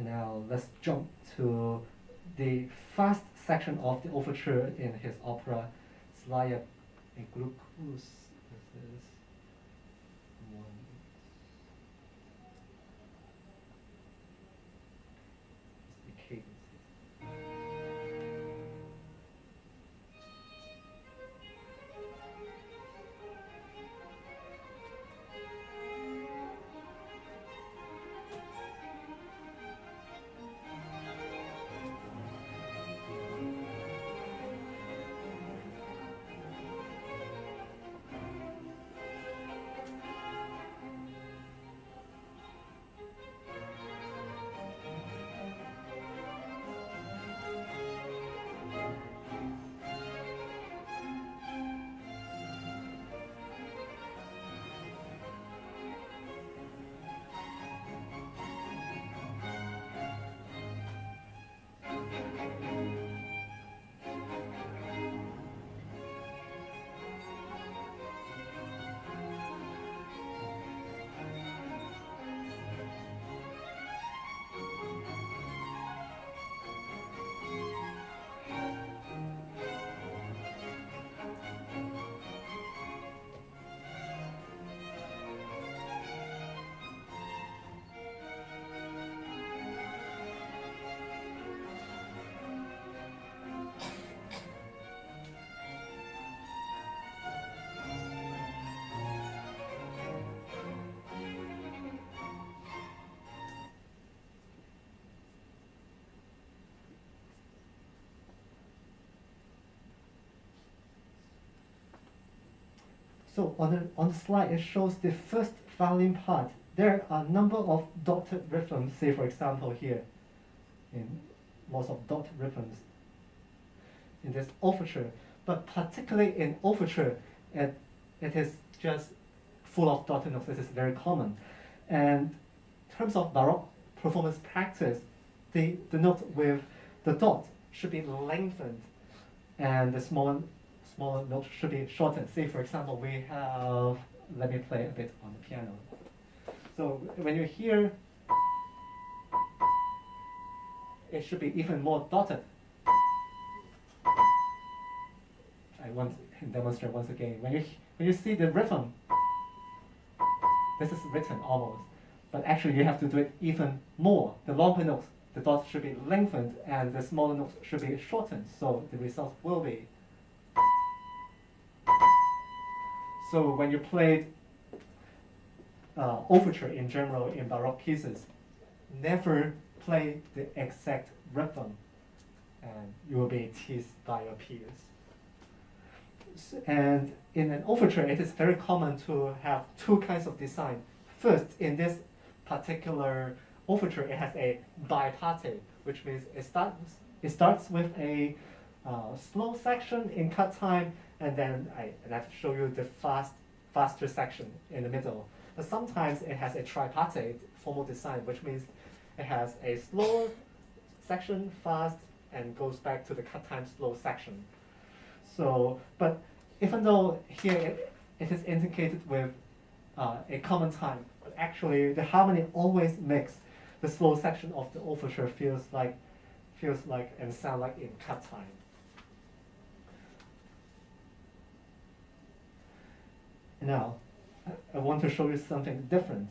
Now let's jump to the fast section of the overture in his opera Slaia e Glucus. This is one. The cadence. So on the slide, it shows the first violin part. There are a number of dotted rhythms, say for example here, in lots of dotted rhythms in this overture. But particularly in overture, it is just full of dotted notes. This is very common. And in terms of Baroque performance practice, the note with the dot should be lengthened and the smaller notes should be shortened. Say, for example, we have, let me play a bit on the piano. So when you hear, it should be even more dotted. I want to demonstrate once again. When you see the rhythm, this is written almost, but actually you have to do it even more. The longer notes, the dots should be lengthened, and the smaller notes should be shortened. So the result will be. So when you play overture in general in Baroque pieces, never play the exact rhythm, and you will be teased by your peers. And in an overture, it is very common to have two kinds of design. First, in this particular overture, it has a bi-parte, which means it starts with a slow section in cut time, and then I have to show you the faster section in the middle. But sometimes it has a tripartite formal design, which means it has a slow section, fast, and goes back to the cut time slow section. So, but even though here it is indicated with a common time, but actually the harmony always makes the slow section of the overture feels like and sound like in cut time. Now, I want to show you something different.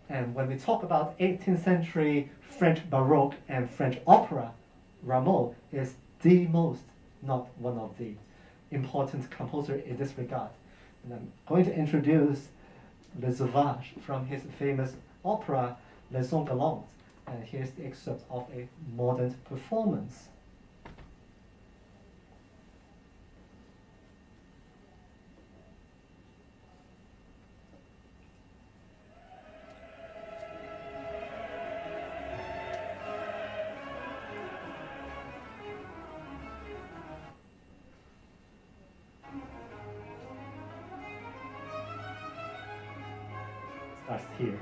And when we talk about 18th century French Baroque and French opera, Rameau is the most, not one of the important composer in this regard. And I'm going to introduce Le Sauvage from his famous opera Les Sons Galants. And here's the excerpt of a modern performance. Starts here.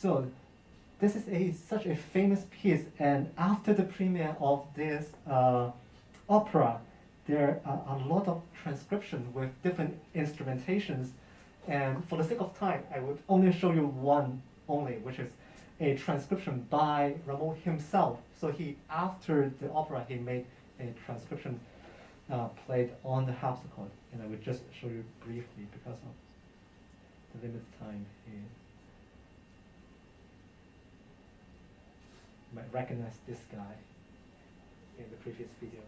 So this is such a famous piece, and after the premiere of this opera, there are a lot of transcription with different instrumentations, and for the sake of time, I would only show you one only, which is a transcription by Rameau himself. So he, after the opera, he made a transcription played on the harpsichord, and I will just show you briefly because of the limited time here. You might recognize this guy in the previous video.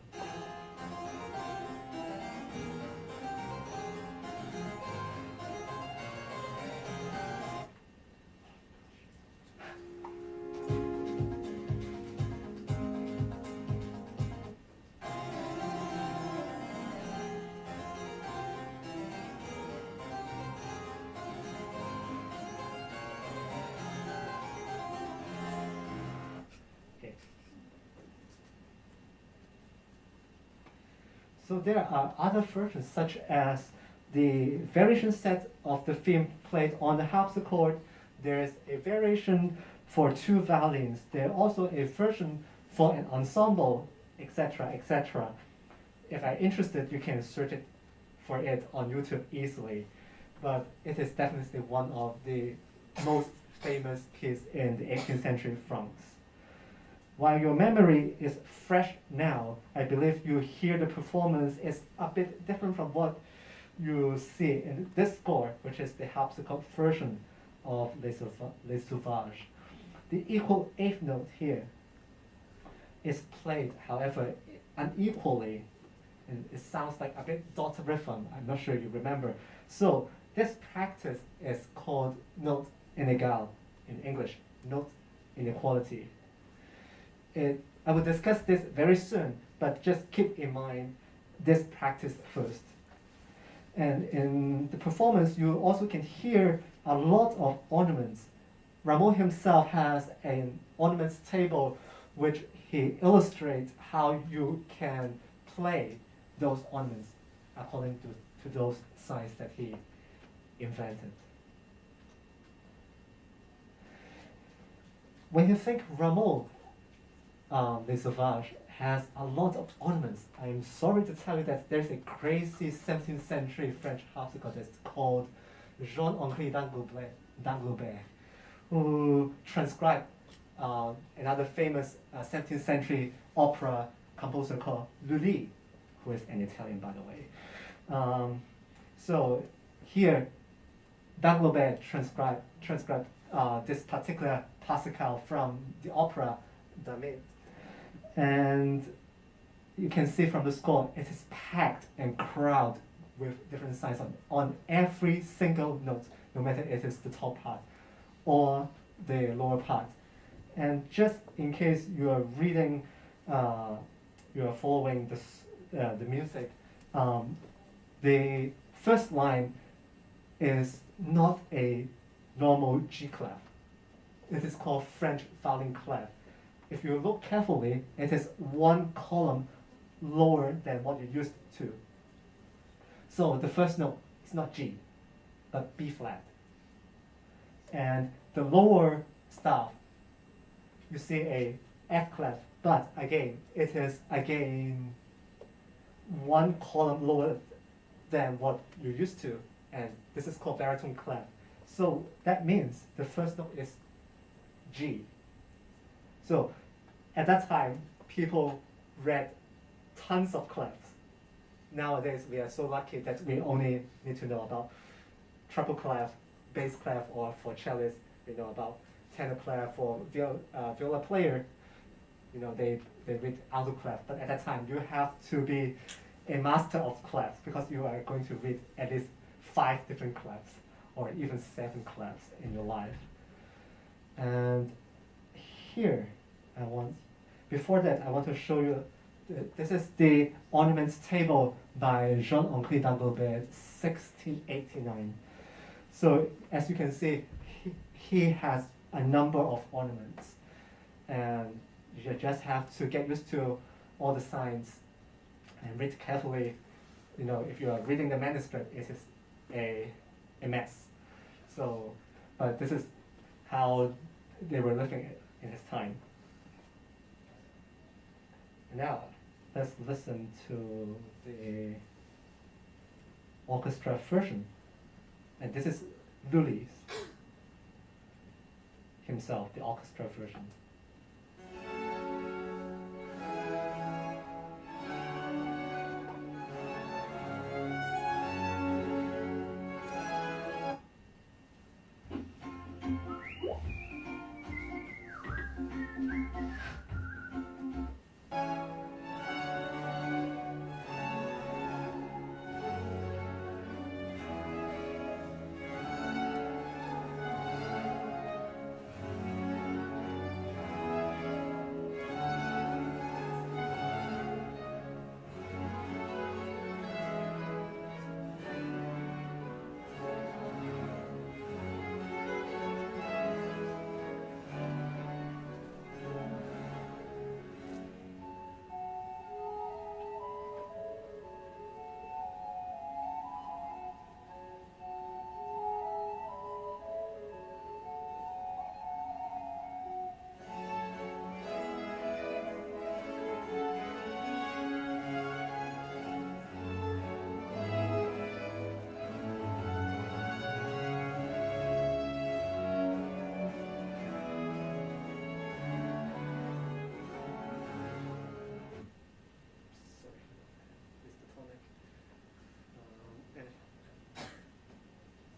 So there are other versions, such as the variation set of the theme played on the harpsichord. There's a variation for 2 violins. There's also a version for an ensemble, etc., etc. If you're interested, you can search it for it on YouTube easily. But it is definitely one of the most famous pieces in the 18th century France. While your memory is fresh now, I believe you hear the performance is a bit different from what you see in this score, which is the harpsichord version of Les Sauvages. The equal 8th note here is played, however, unequally, and it sounds like a bit dot rhythm. I'm not sure you remember. So this practice is called note inégale in English, note inequality. I will discuss this very soon, but just keep in mind this practice first. And in the performance, you also can hear a lot of ornaments. Rameau himself has an ornaments table which he illustrates how you can play those ornaments according to those signs that he invented. When you think Rameau, Les Sauvages has a lot of ornaments. I'm sorry to tell you that there's a crazy 17th century French harpsichordist called Jean-Henri d'Anglebert, who transcribed another famous 17th century opera composer called Lully, who is an Italian, by the way. So here, d'Anglebert transcribed this particular Pascal from the opera Dame. And you can see from the score, it is packed and crowded with different signs on every single note, no matter if it's the top part or the lower part. And just in case you are reading, you are following the music, the first line is not a normal G clef. It is called French violin clef. If you look carefully, it is 1 column lower than what you're used to. So the first note is not G, but B flat. And the lower staff, you see a F clef, but again, it is 1 column lower than what you're used to, and this is called baritone clef. So that means the first note is G. So at that time, people read tons of clefs. Nowadays, we are so lucky that we only need to know about treble clef, bass clef, or for cellist, we know about tenor clef. For viola player, they read alto clef. But at that time, you have to be a master of clefs because you are going to read at least 5 different clefs or even 7 clefs in your life. And here, before that, I want to show you, this is the ornaments table by Jean-Henri d'Anglebert, 1689. So as you can see, he has a number of ornaments. And you just have to get used to all the signs and read carefully. If you are reading the manuscript, it is a mess. So, but this is how they were living in his time. Now, let's listen to the orchestra version. And this is Lully's himself, the orchestra version.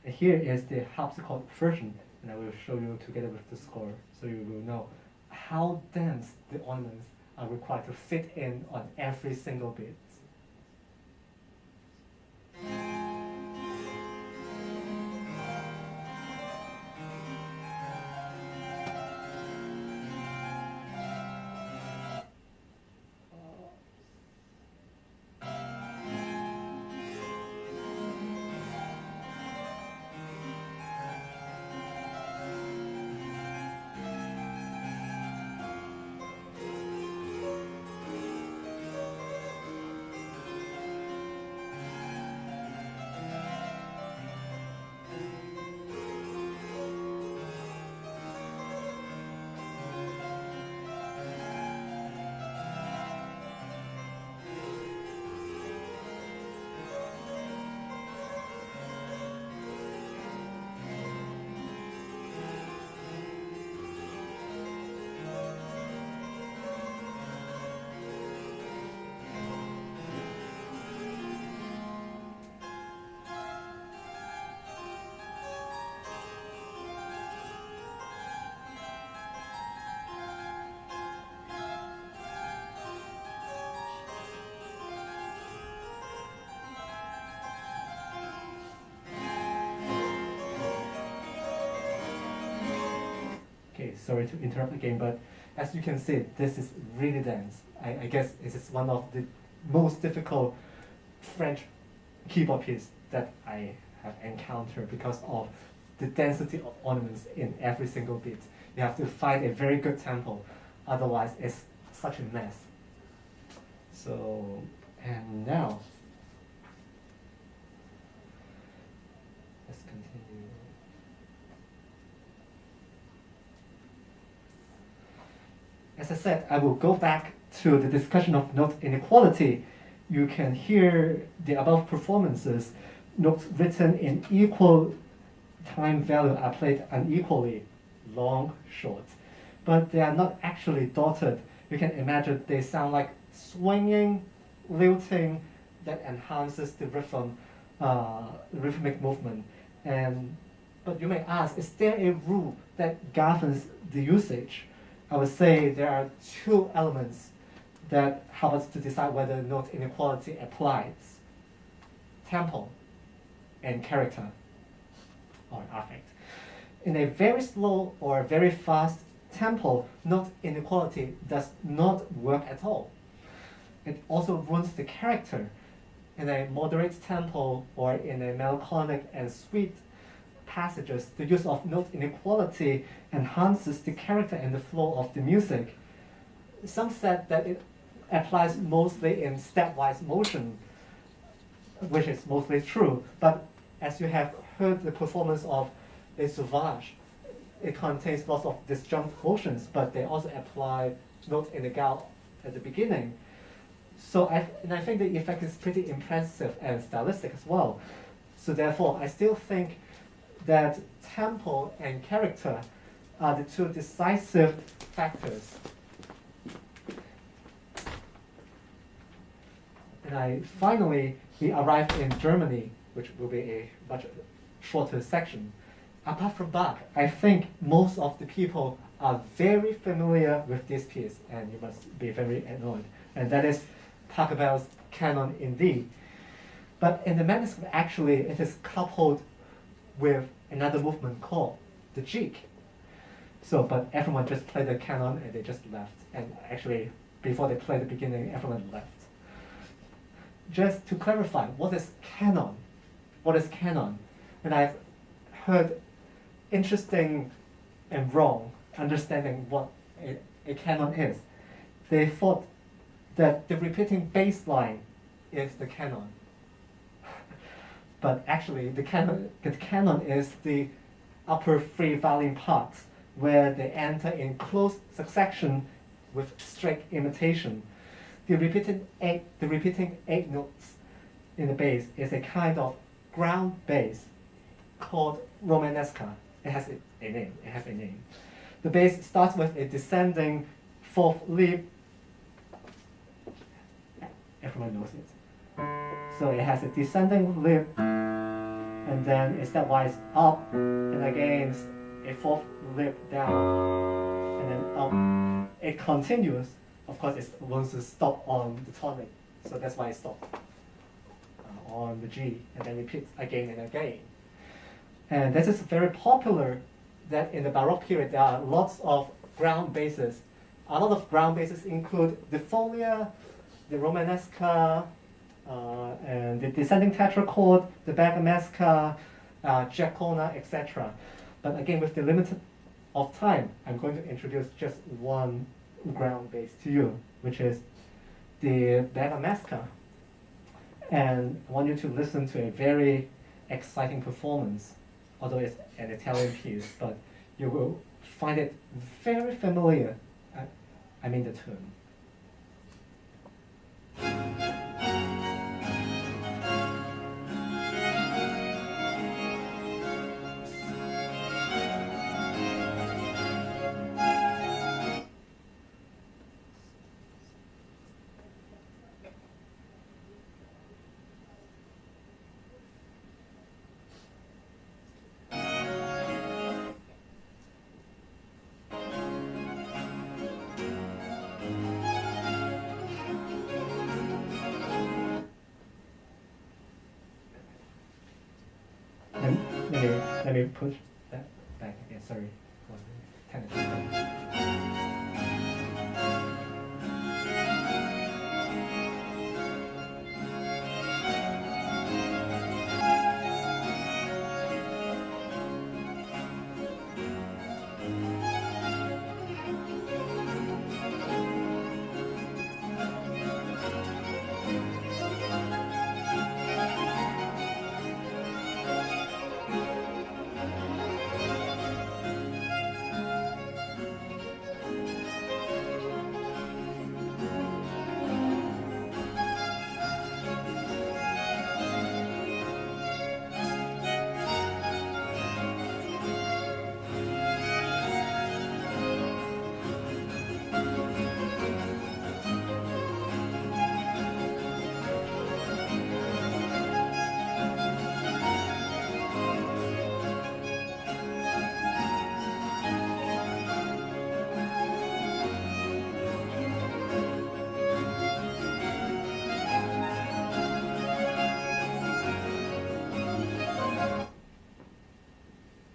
And here is the harpsichord version, and I will show you together with the score, so you will know how dense the ornaments are required to fit in on every single bit. Okay, sorry to interrupt again, but as you can see, this is really dense. I guess this is one of the most difficult French keyboard piece that I have encountered because of the density of ornaments in every single beat. You have to find a very good tempo, otherwise it's such a mess. So, and now, let's continue. As I said, I will go back to the discussion of note inequality. You can hear the above performances, notes written in equal time value are played unequally, long, short. But they are not actually dotted. You can imagine they sound like swinging, lilting that enhances the rhythm, rhythmic movement. But you may ask, is there a rule that governs the usage? I would say there are two elements that help us to decide whether note inequality applies: tempo and character or affect. In a very slow or very fast tempo, note inequality does not work at all. It also ruins the character. In a moderate tempo or in a melancholic and sweet passages, the use of note inequality enhances the character and the flow of the music. Some said that it applies mostly in stepwise motion, which is mostly true, but as you have heard the performance of a sauvage, it contains lots of disjunct motions, but they also apply note inégale at the beginning. So I think the effect is pretty impressive and stylistic as well. So therefore, I still think that tempo and character are the two decisive factors. And finally, we arrived in Germany, which will be a much shorter section. Apart from Bach, I think most of the people are very familiar with this piece, and you must be very annoyed. And that is Pachelbel's Canon in D. But in the manuscript, actually, it is coupled with another movement called the jig. So, but everyone just played the canon and they just left. And actually, before they played the beginning, everyone left. Just to clarify, what is canon? What is canon? And I've heard interesting and wrong understanding what a canon is. They thought that the repeating bass line is the canon. But actually, the canon is the upper three violin parts where they enter in close succession with strict imitation. The repeating eight notes in the bass is a kind of ground bass called Romanesca. It has a name. The bass starts with a descending fourth lead. Everyone knows it. So it has a descending lead and then a stepwise up, and again a fourth lip down, and then up. It continues. Of course, it wants to stop on the tonic, so that's why it stopped on the G, and then repeats again and again. And this is very popular. That in the Baroque period there are lots of ground basses. A lot of ground basses include the folia, the romanesca, and the descending tetrachord, the bergamasca, giacona, etc. But again, with the limit of time, I'm going to introduce just one ground bass to you, which is the bergamasca. And I want you to listen to a very exciting performance, although it's an Italian piece, but you will find it very familiar. I mean the tune. Let me push that back again. Sorry for the technical.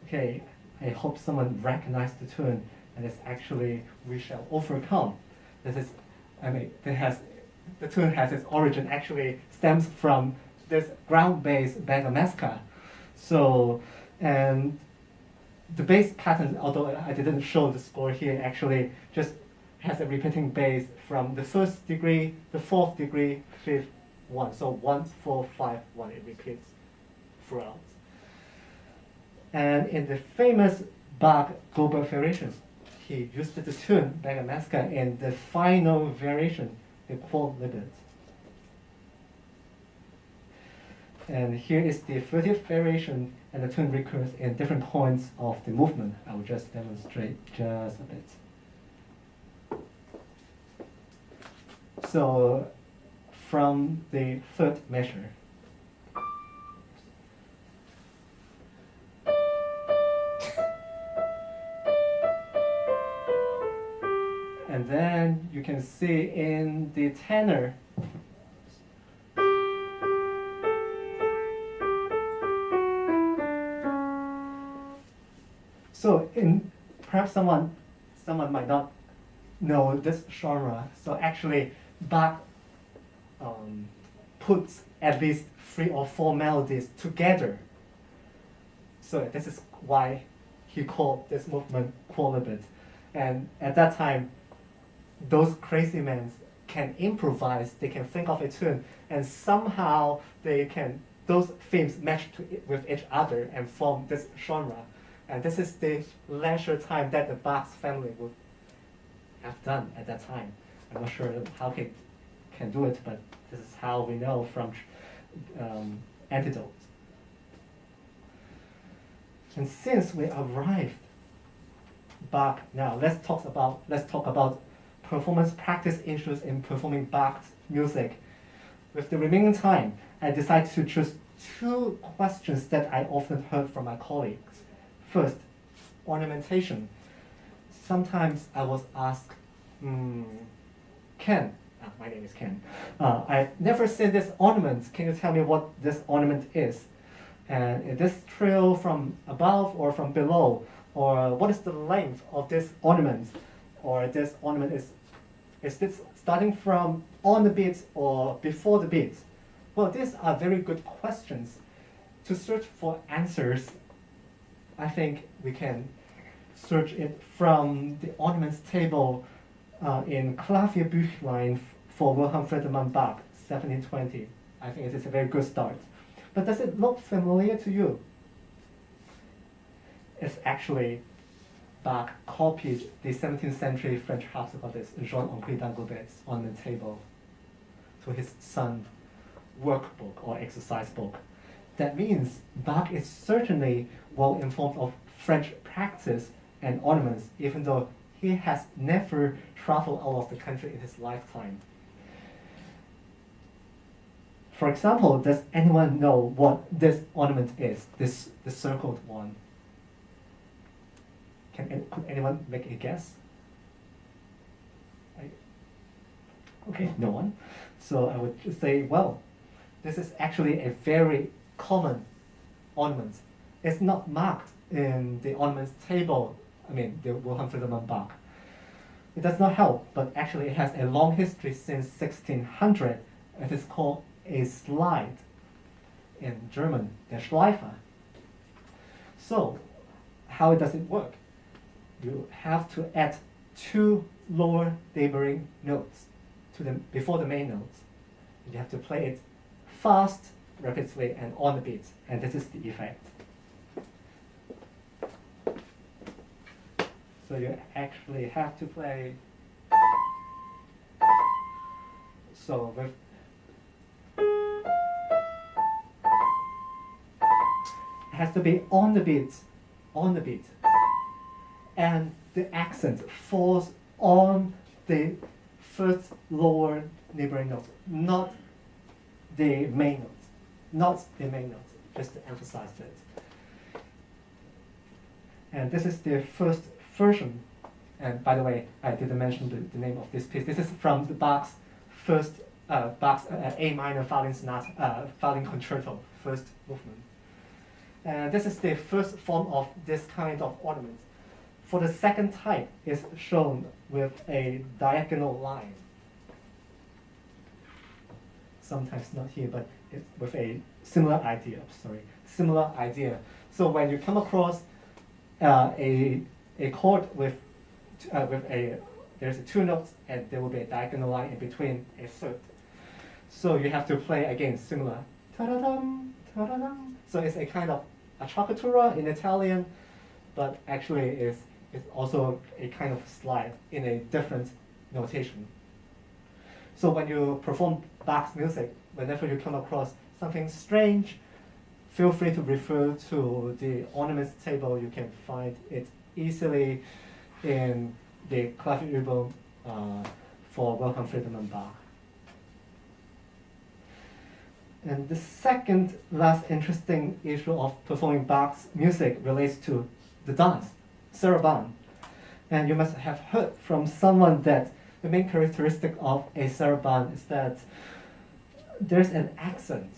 Okay, I hope someone recognized the tune, and it's actually "We Shall Overcome." This is, the tune has its origin actually stems from this ground bass bergamasca. So, and the bass pattern, although I didn't show the score here, actually just has a repeating bass from the first degree, the fourth degree, fifth one. So 1, 4, 5, 1. It repeats throughout. And in the famous Bach Goldberg variation, he used the tune bergamasca in the final variation, the quadlibet. And here is the 30th variation, and the tune recurs in different points of the movement. I will just demonstrate just a bit. So, from the third measure. And then you can see in the tenor, so perhaps someone might not know this genre. So actually, Bach puts at least 3 or 4 melodies together. So this is why he called this movement quadlibet. And at that time, those crazy men can improvise, they can think of a tune, and somehow those themes match with each other and form this genre. And this is the leisure time that the Bach's family would have done at that time. I'm not sure how he can do it, but this is how we know from antidotes. And since we arrived Bach now, let's talk about performance practice issues in performing Bach's music. With the remaining time, I decided to choose two questions that I often heard from my colleagues. First, ornamentation. Sometimes I was asked, Ken, my name is Ken, I've never seen this ornament. Can you tell me what this ornament is? And is this trill from above or from below? Or what is the length of this ornament? Or this ornament is this starting from on the beat or before the beat? Well, these are very good questions. To search for answers, I think we can search it from the ornaments table in Klavierbüchlein for Wilhelm Friedemann Bach, 1720. I think it is a very good start. But does it look familiar to you? It's actually Bach copied the 17th century French harpsichordist Jean-Henri d'Anglebert's ornament table to his son's workbook or exercise book. That means Bach is certainly well informed of French practice and ornaments, even though he has never traveled out of the country in his lifetime. For example, does anyone know what this ornament is, the circled one? Could anyone make a guess? Okay, no one. So I would just say, well, this is actually a very common ornament. It's not marked in the ornaments table, the Wilhelm Friedemann Bach. It does not help, but actually it has a long history since 1600. It is called a slide, in German, der Schleifer. So, how does it work? You have to add two lower neighboring notes before the main notes. You have to play it fast, rapidly, and on the beat, and this is the effect. So you actually have to play. So with it has to be on the beat, and the accent falls on the first lower neighboring note, not the main note, just to emphasize that. And this is the first version. And by the way, I didn't mention the name of this piece. This is from the Bach's first A minor violin sonata, violin concerto, first movement. And this is the first form of this kind of ornament. For the second type, it's shown with a diagonal line. Sometimes not here, but it's with a similar idea. So when you come across a chord with there's two notes and there will be a diagonal line in between a third. So you have to play again similar. Ta-da-dum, ta-da-dum. So it's a kind of acciaccatura in Italian, but actually it's also a kind of slide in a different notation. So when you perform Bach's music, whenever you come across something strange, feel free to refer to the ornaments table. You can find it easily in the Klavierübung for Wilhelm Friedemann Bach. And the second last interesting issue of performing Bach's music relates to the dance, saraband. And you must have heard from someone that the main characteristic of a saraband is that there's an accent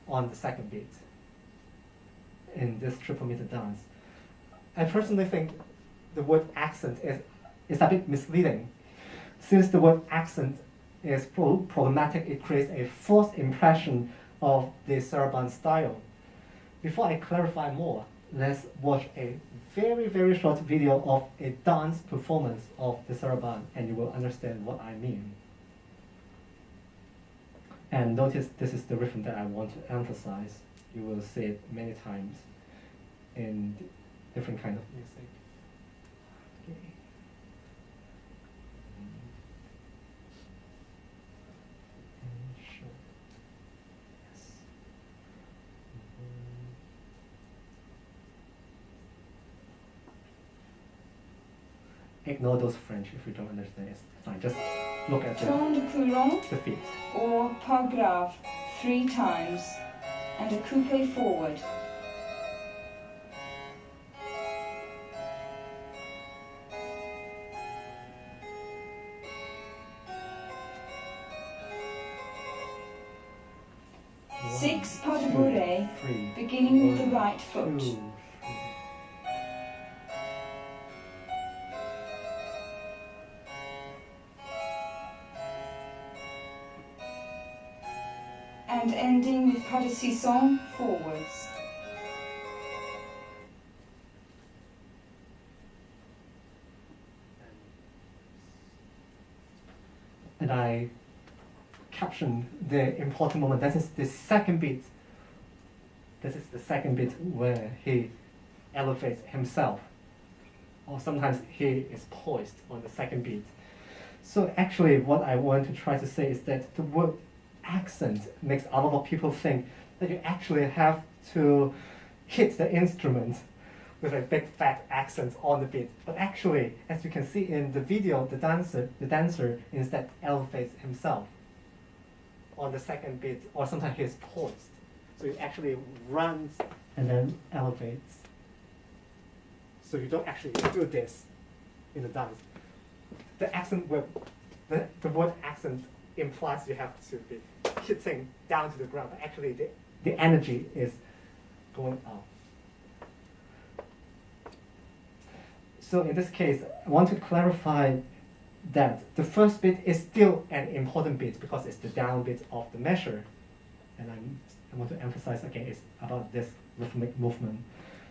on the second beat in this triple meter dance. I personally think the word accent is a bit misleading. Since the word accent is problematic, it creates a false impression of the saraband style. Before I clarify more, let's watch a very, very short video of a dance performance of the saraband, and you will understand what I mean. And notice this is the rhythm that I want to emphasize. You will see it many times in different kind of music. Okay. Sure. Yes. Ignore those French if you don't understand. It's fine. Just look at Ton de coulon the feet. or paragraph 3 times and a coupe forward. Six pas de bourrée, beginning with the right foot. 2, 3. And ending with pas de sisson forwards. And I captioned the important moment. That is the second beat. This is the second beat where he elevates himself. Or sometimes he is poised on the second beat. So actually what I want to try to say is that the word accent makes a lot of people think that you actually have to hit the instrument with a big fat accent on the beat. But actually, as you can see in the video, the dancer instead elevates himself on the second beat, or sometimes he's poised. So he actually runs and then elevates. So you don't actually do this in the dance. The accent word, the word accent implies you have to be hitting down to the ground, but actually the energy is going up. So in this case, I want to clarify that the first beat is still an important beat because it's the down beat of the measure. And I want to emphasize again, it's about this rhythmic movement.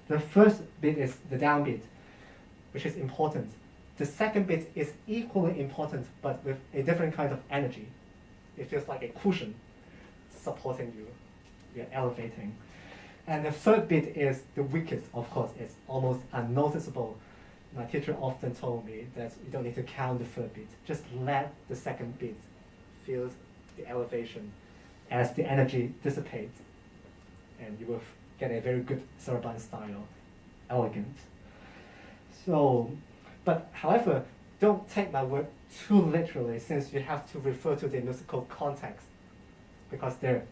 The first beat is the down beat, which is important. The second beat is equally important, but with a different kind of energy. It feels like a cushion supporting you. You're elevating. And the third beat is the weakest, of course. It's almost unnoticeable. My teacher often told me that you don't need to count the third beat. Just let the second beat feel the elevation as the energy dissipates. And you will get a very good saraband style, elegant. So, but however, don't take my word too literally, since you have to refer to the musical context, because there,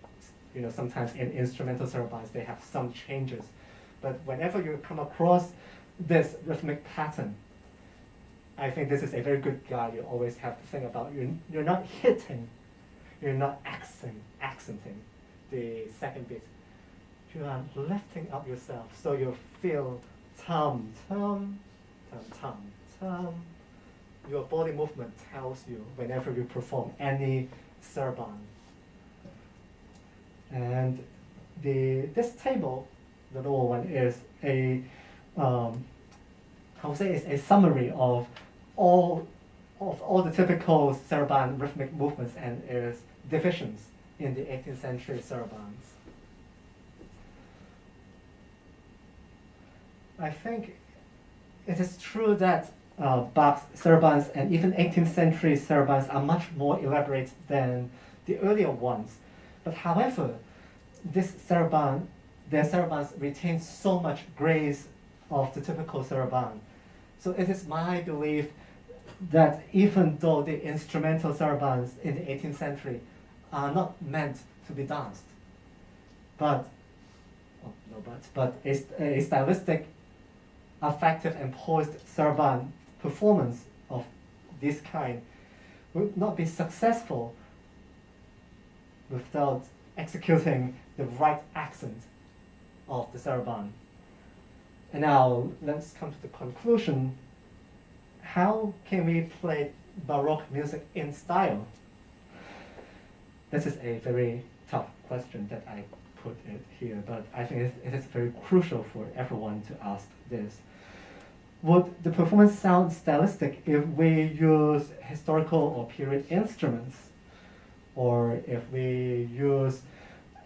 sometimes in instrumental sarabands they have some changes. But whenever you come across this rhythmic pattern, I think this is a very good guide. You always have to think about you're not hitting, you're not accenting the second beat. You are lifting up yourself, so you feel tum tum tum tum tum. Your body movement tells you whenever you perform any saraband. And this table, the lower one, is a is a summary of all the typical saraband rhythmic movements and its divisions in the 18th century sarabands. I think it is true that Bach's sarabands and even 18th century sarabands are much more elaborate than the earlier ones. But however, their sarabands retain so much grace of the typical saraband. So it is my belief that even though the instrumental sarabands in the 18th century are not meant to be danced, but a stylistic, effective and poised saraband performance of this kind would not be successful without executing the right accent of the saraband. And now let's come to the conclusion. How can we play Baroque music in style? This is a very tough question that I put it here, but I think it is very crucial for everyone to ask this. Would the performance sound stylistic if we use historical or period instruments? Or if we use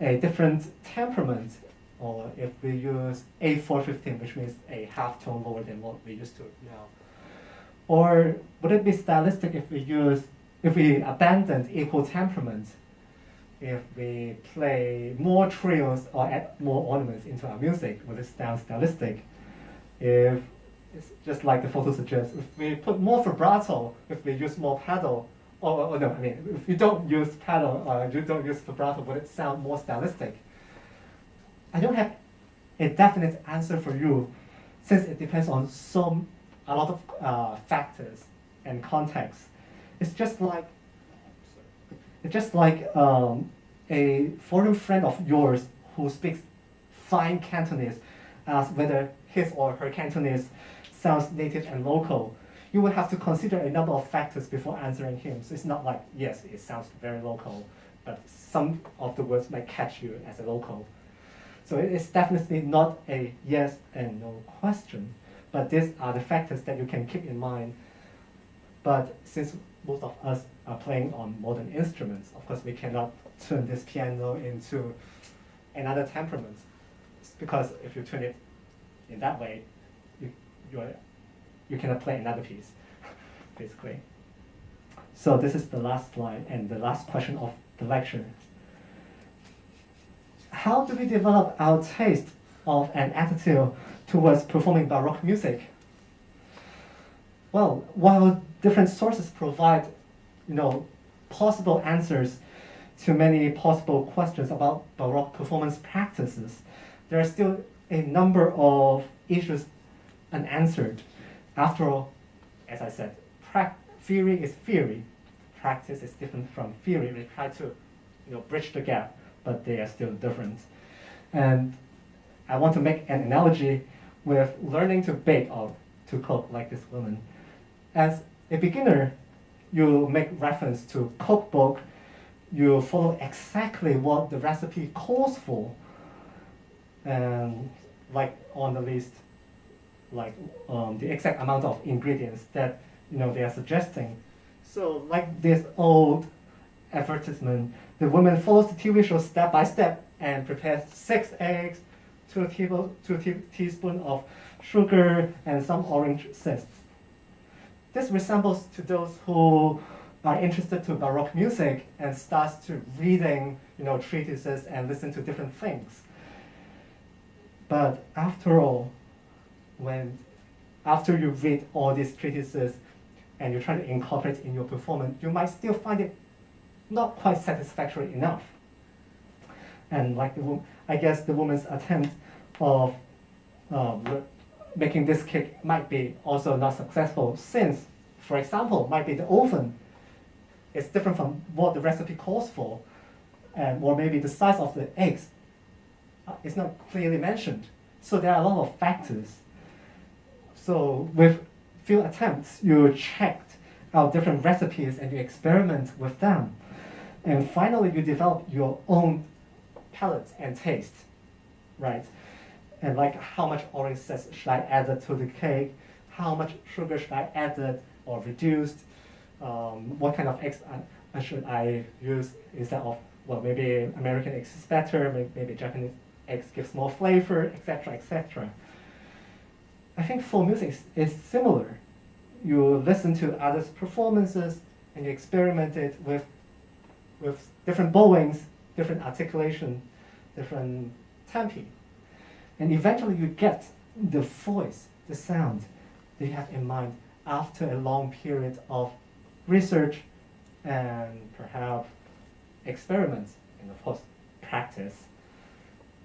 a different temperament? Or if we use A415, which means a half tone lower than what we used to now? Or would it be stylistic if we abandoned equal temperament? If we play more trios or add more ornaments into our music, would it sound stylistic? If it's just like the photo suggests, if we put more vibrato, if we use more pedal, if you don't use pedal, you don't use vibrato, would it sound more stylistic? I don't have a definite answer for you, since it depends on a lot of factors and context. It's just like a foreign friend of yours who speaks fine Cantonese asks whether his or her Cantonese sounds native and local. You will have to consider a number of factors before answering him. So it's not like, yes, it sounds very local, but some of the words might catch you as a local. So it is definitely not a yes and no question, but these are the factors that you can keep in mind. But since most of us are playing on modern instruments, of course we cannot turn this piano into another temperament, because if you turn it in that way, you cannot play another piece, basically. So this is the last slide and the last question of the lecture. How do we develop our taste of an attitude towards performing Baroque music? Well, while different sources provide, possible answers to many possible questions about Baroque performance practices, there are still a number of issues unanswered. After all, as I said, theory is theory. Practice is different from theory. We try to, bridge the gap, but they are still different. And I want to make an analogy with learning to bake or to cook, like this woman. As a beginner, you make reference to cookbook. You follow exactly what the recipe calls for, and like on the list, like the exact amount of ingredients that they are suggesting. So like this old advertisement, the woman follows the TV show step by step and prepares 6 eggs, 2 teaspoons of sugar, and some orange zest. This resembles to those who are interested to Baroque music and starts to reading, treatises and listen to different things. But after all, after you read all these treatises and you try to incorporate in your performance, you might still find it not quite satisfactory enough. And like I guess the woman's attempt of making this cake might be also not successful, since, for example, might be the oven is different from what the recipe calls for, or maybe the size of the eggs is not clearly mentioned. So there are a lot of factors. So with few attempts, you checked out different recipes and you experiment with them. And finally, you develop your own palate and taste, right? And like how much orange zest should I add to the cake? How much sugar should I add or reduced? What kind of eggs should I use instead of, well, maybe American eggs is better, maybe Japanese eggs gives more flavor, etc., etc. I think for music it's similar. You listen to others' performances and you experiment it with different bowings, different articulation, different tempi. And eventually you get the voice, the sound that you have in mind after a long period of research and perhaps experiments and of course practice.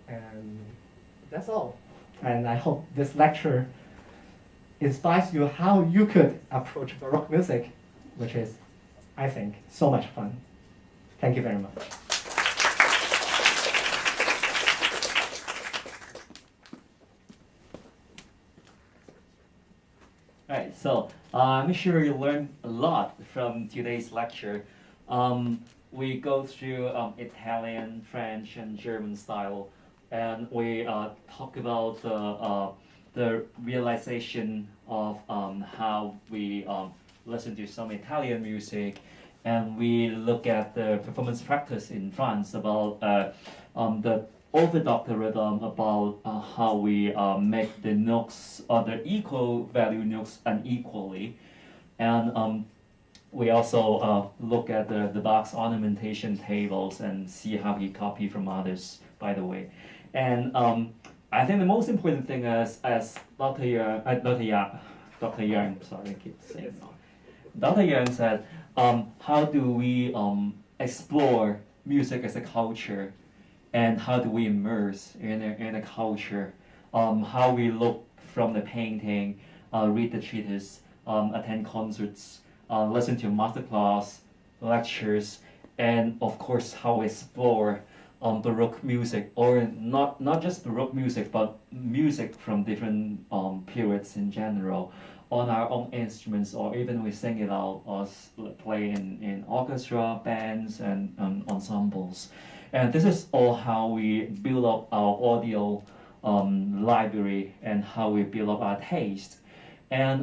And that's all. And I hope this lecture inspires you how you could approach Baroque music, which is, I think, so much fun. Thank you very much. Right, so I'm sure you learned a lot from today's lecture. We go through Italian, French, and German style, and we talk about the realization of how we listen to some Italian music, and we look at the performance practice in France about the orthodox rhythm, about how we make the notes, the equal value notes unequally, and we also look at the box ornamentation tables and see how he copied from others, by the way. And I think the most important thing is, as Dr. Yang, sorry, I keep saying wrong. Dr. Yang said, how do we explore music as a culture and how do we immerse in a culture, how we look from the painting, read the treatise, attend concerts, listen to masterclass, lectures, and of course how we explore Baroque music, or not just Baroque music, but music from different periods in general, on our own instruments, or even we sing it out or play in orchestra, bands, and ensembles. And this is all how we build up our audio library and how we build up our taste. And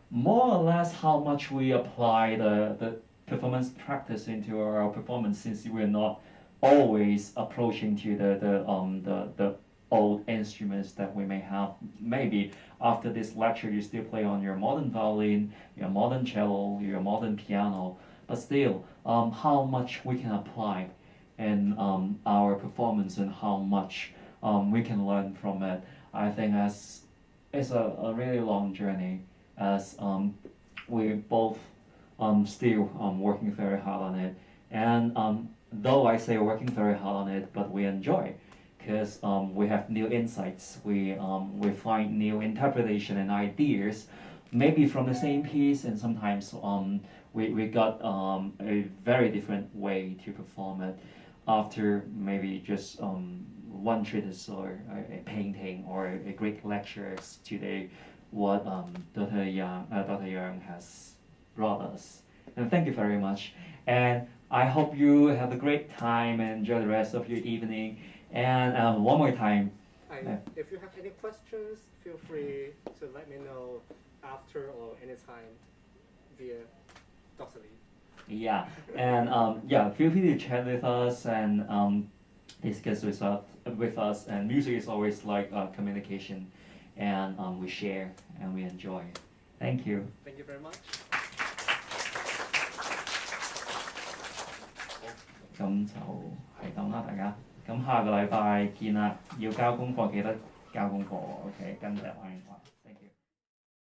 more or less how much we apply the performance practice into our performance, since we're not always approaching to the old instruments that we may have. Maybe after this lecture you still play on your modern violin, your modern cello, your modern piano, but still how much we can apply in our performance and how much we can learn from it. I think it's a really long journey, as we both still working very hard on it. And though I say working very hard on it, but we enjoy, because we have new insights, we find new interpretation and ideas, maybe from the same piece, and sometimes we got a very different way to perform it after maybe just one treatise or a painting or a great lecture today, what Dr. Yang has brought us. And thank you very much. And I hope you have a great time and enjoy the rest of your evening. And one more time. If you have any questions, feel free to let me know after or anytime via Dr. Lee. Yeah, and feel free to chat with us and discuss with us. And music is always like communication, and we share and we enjoy. Thank you. Thank you very much. 咁就係咁啦，大家。咁下個禮拜見啦，要交功課記得交功課，OK，跟住我哋話。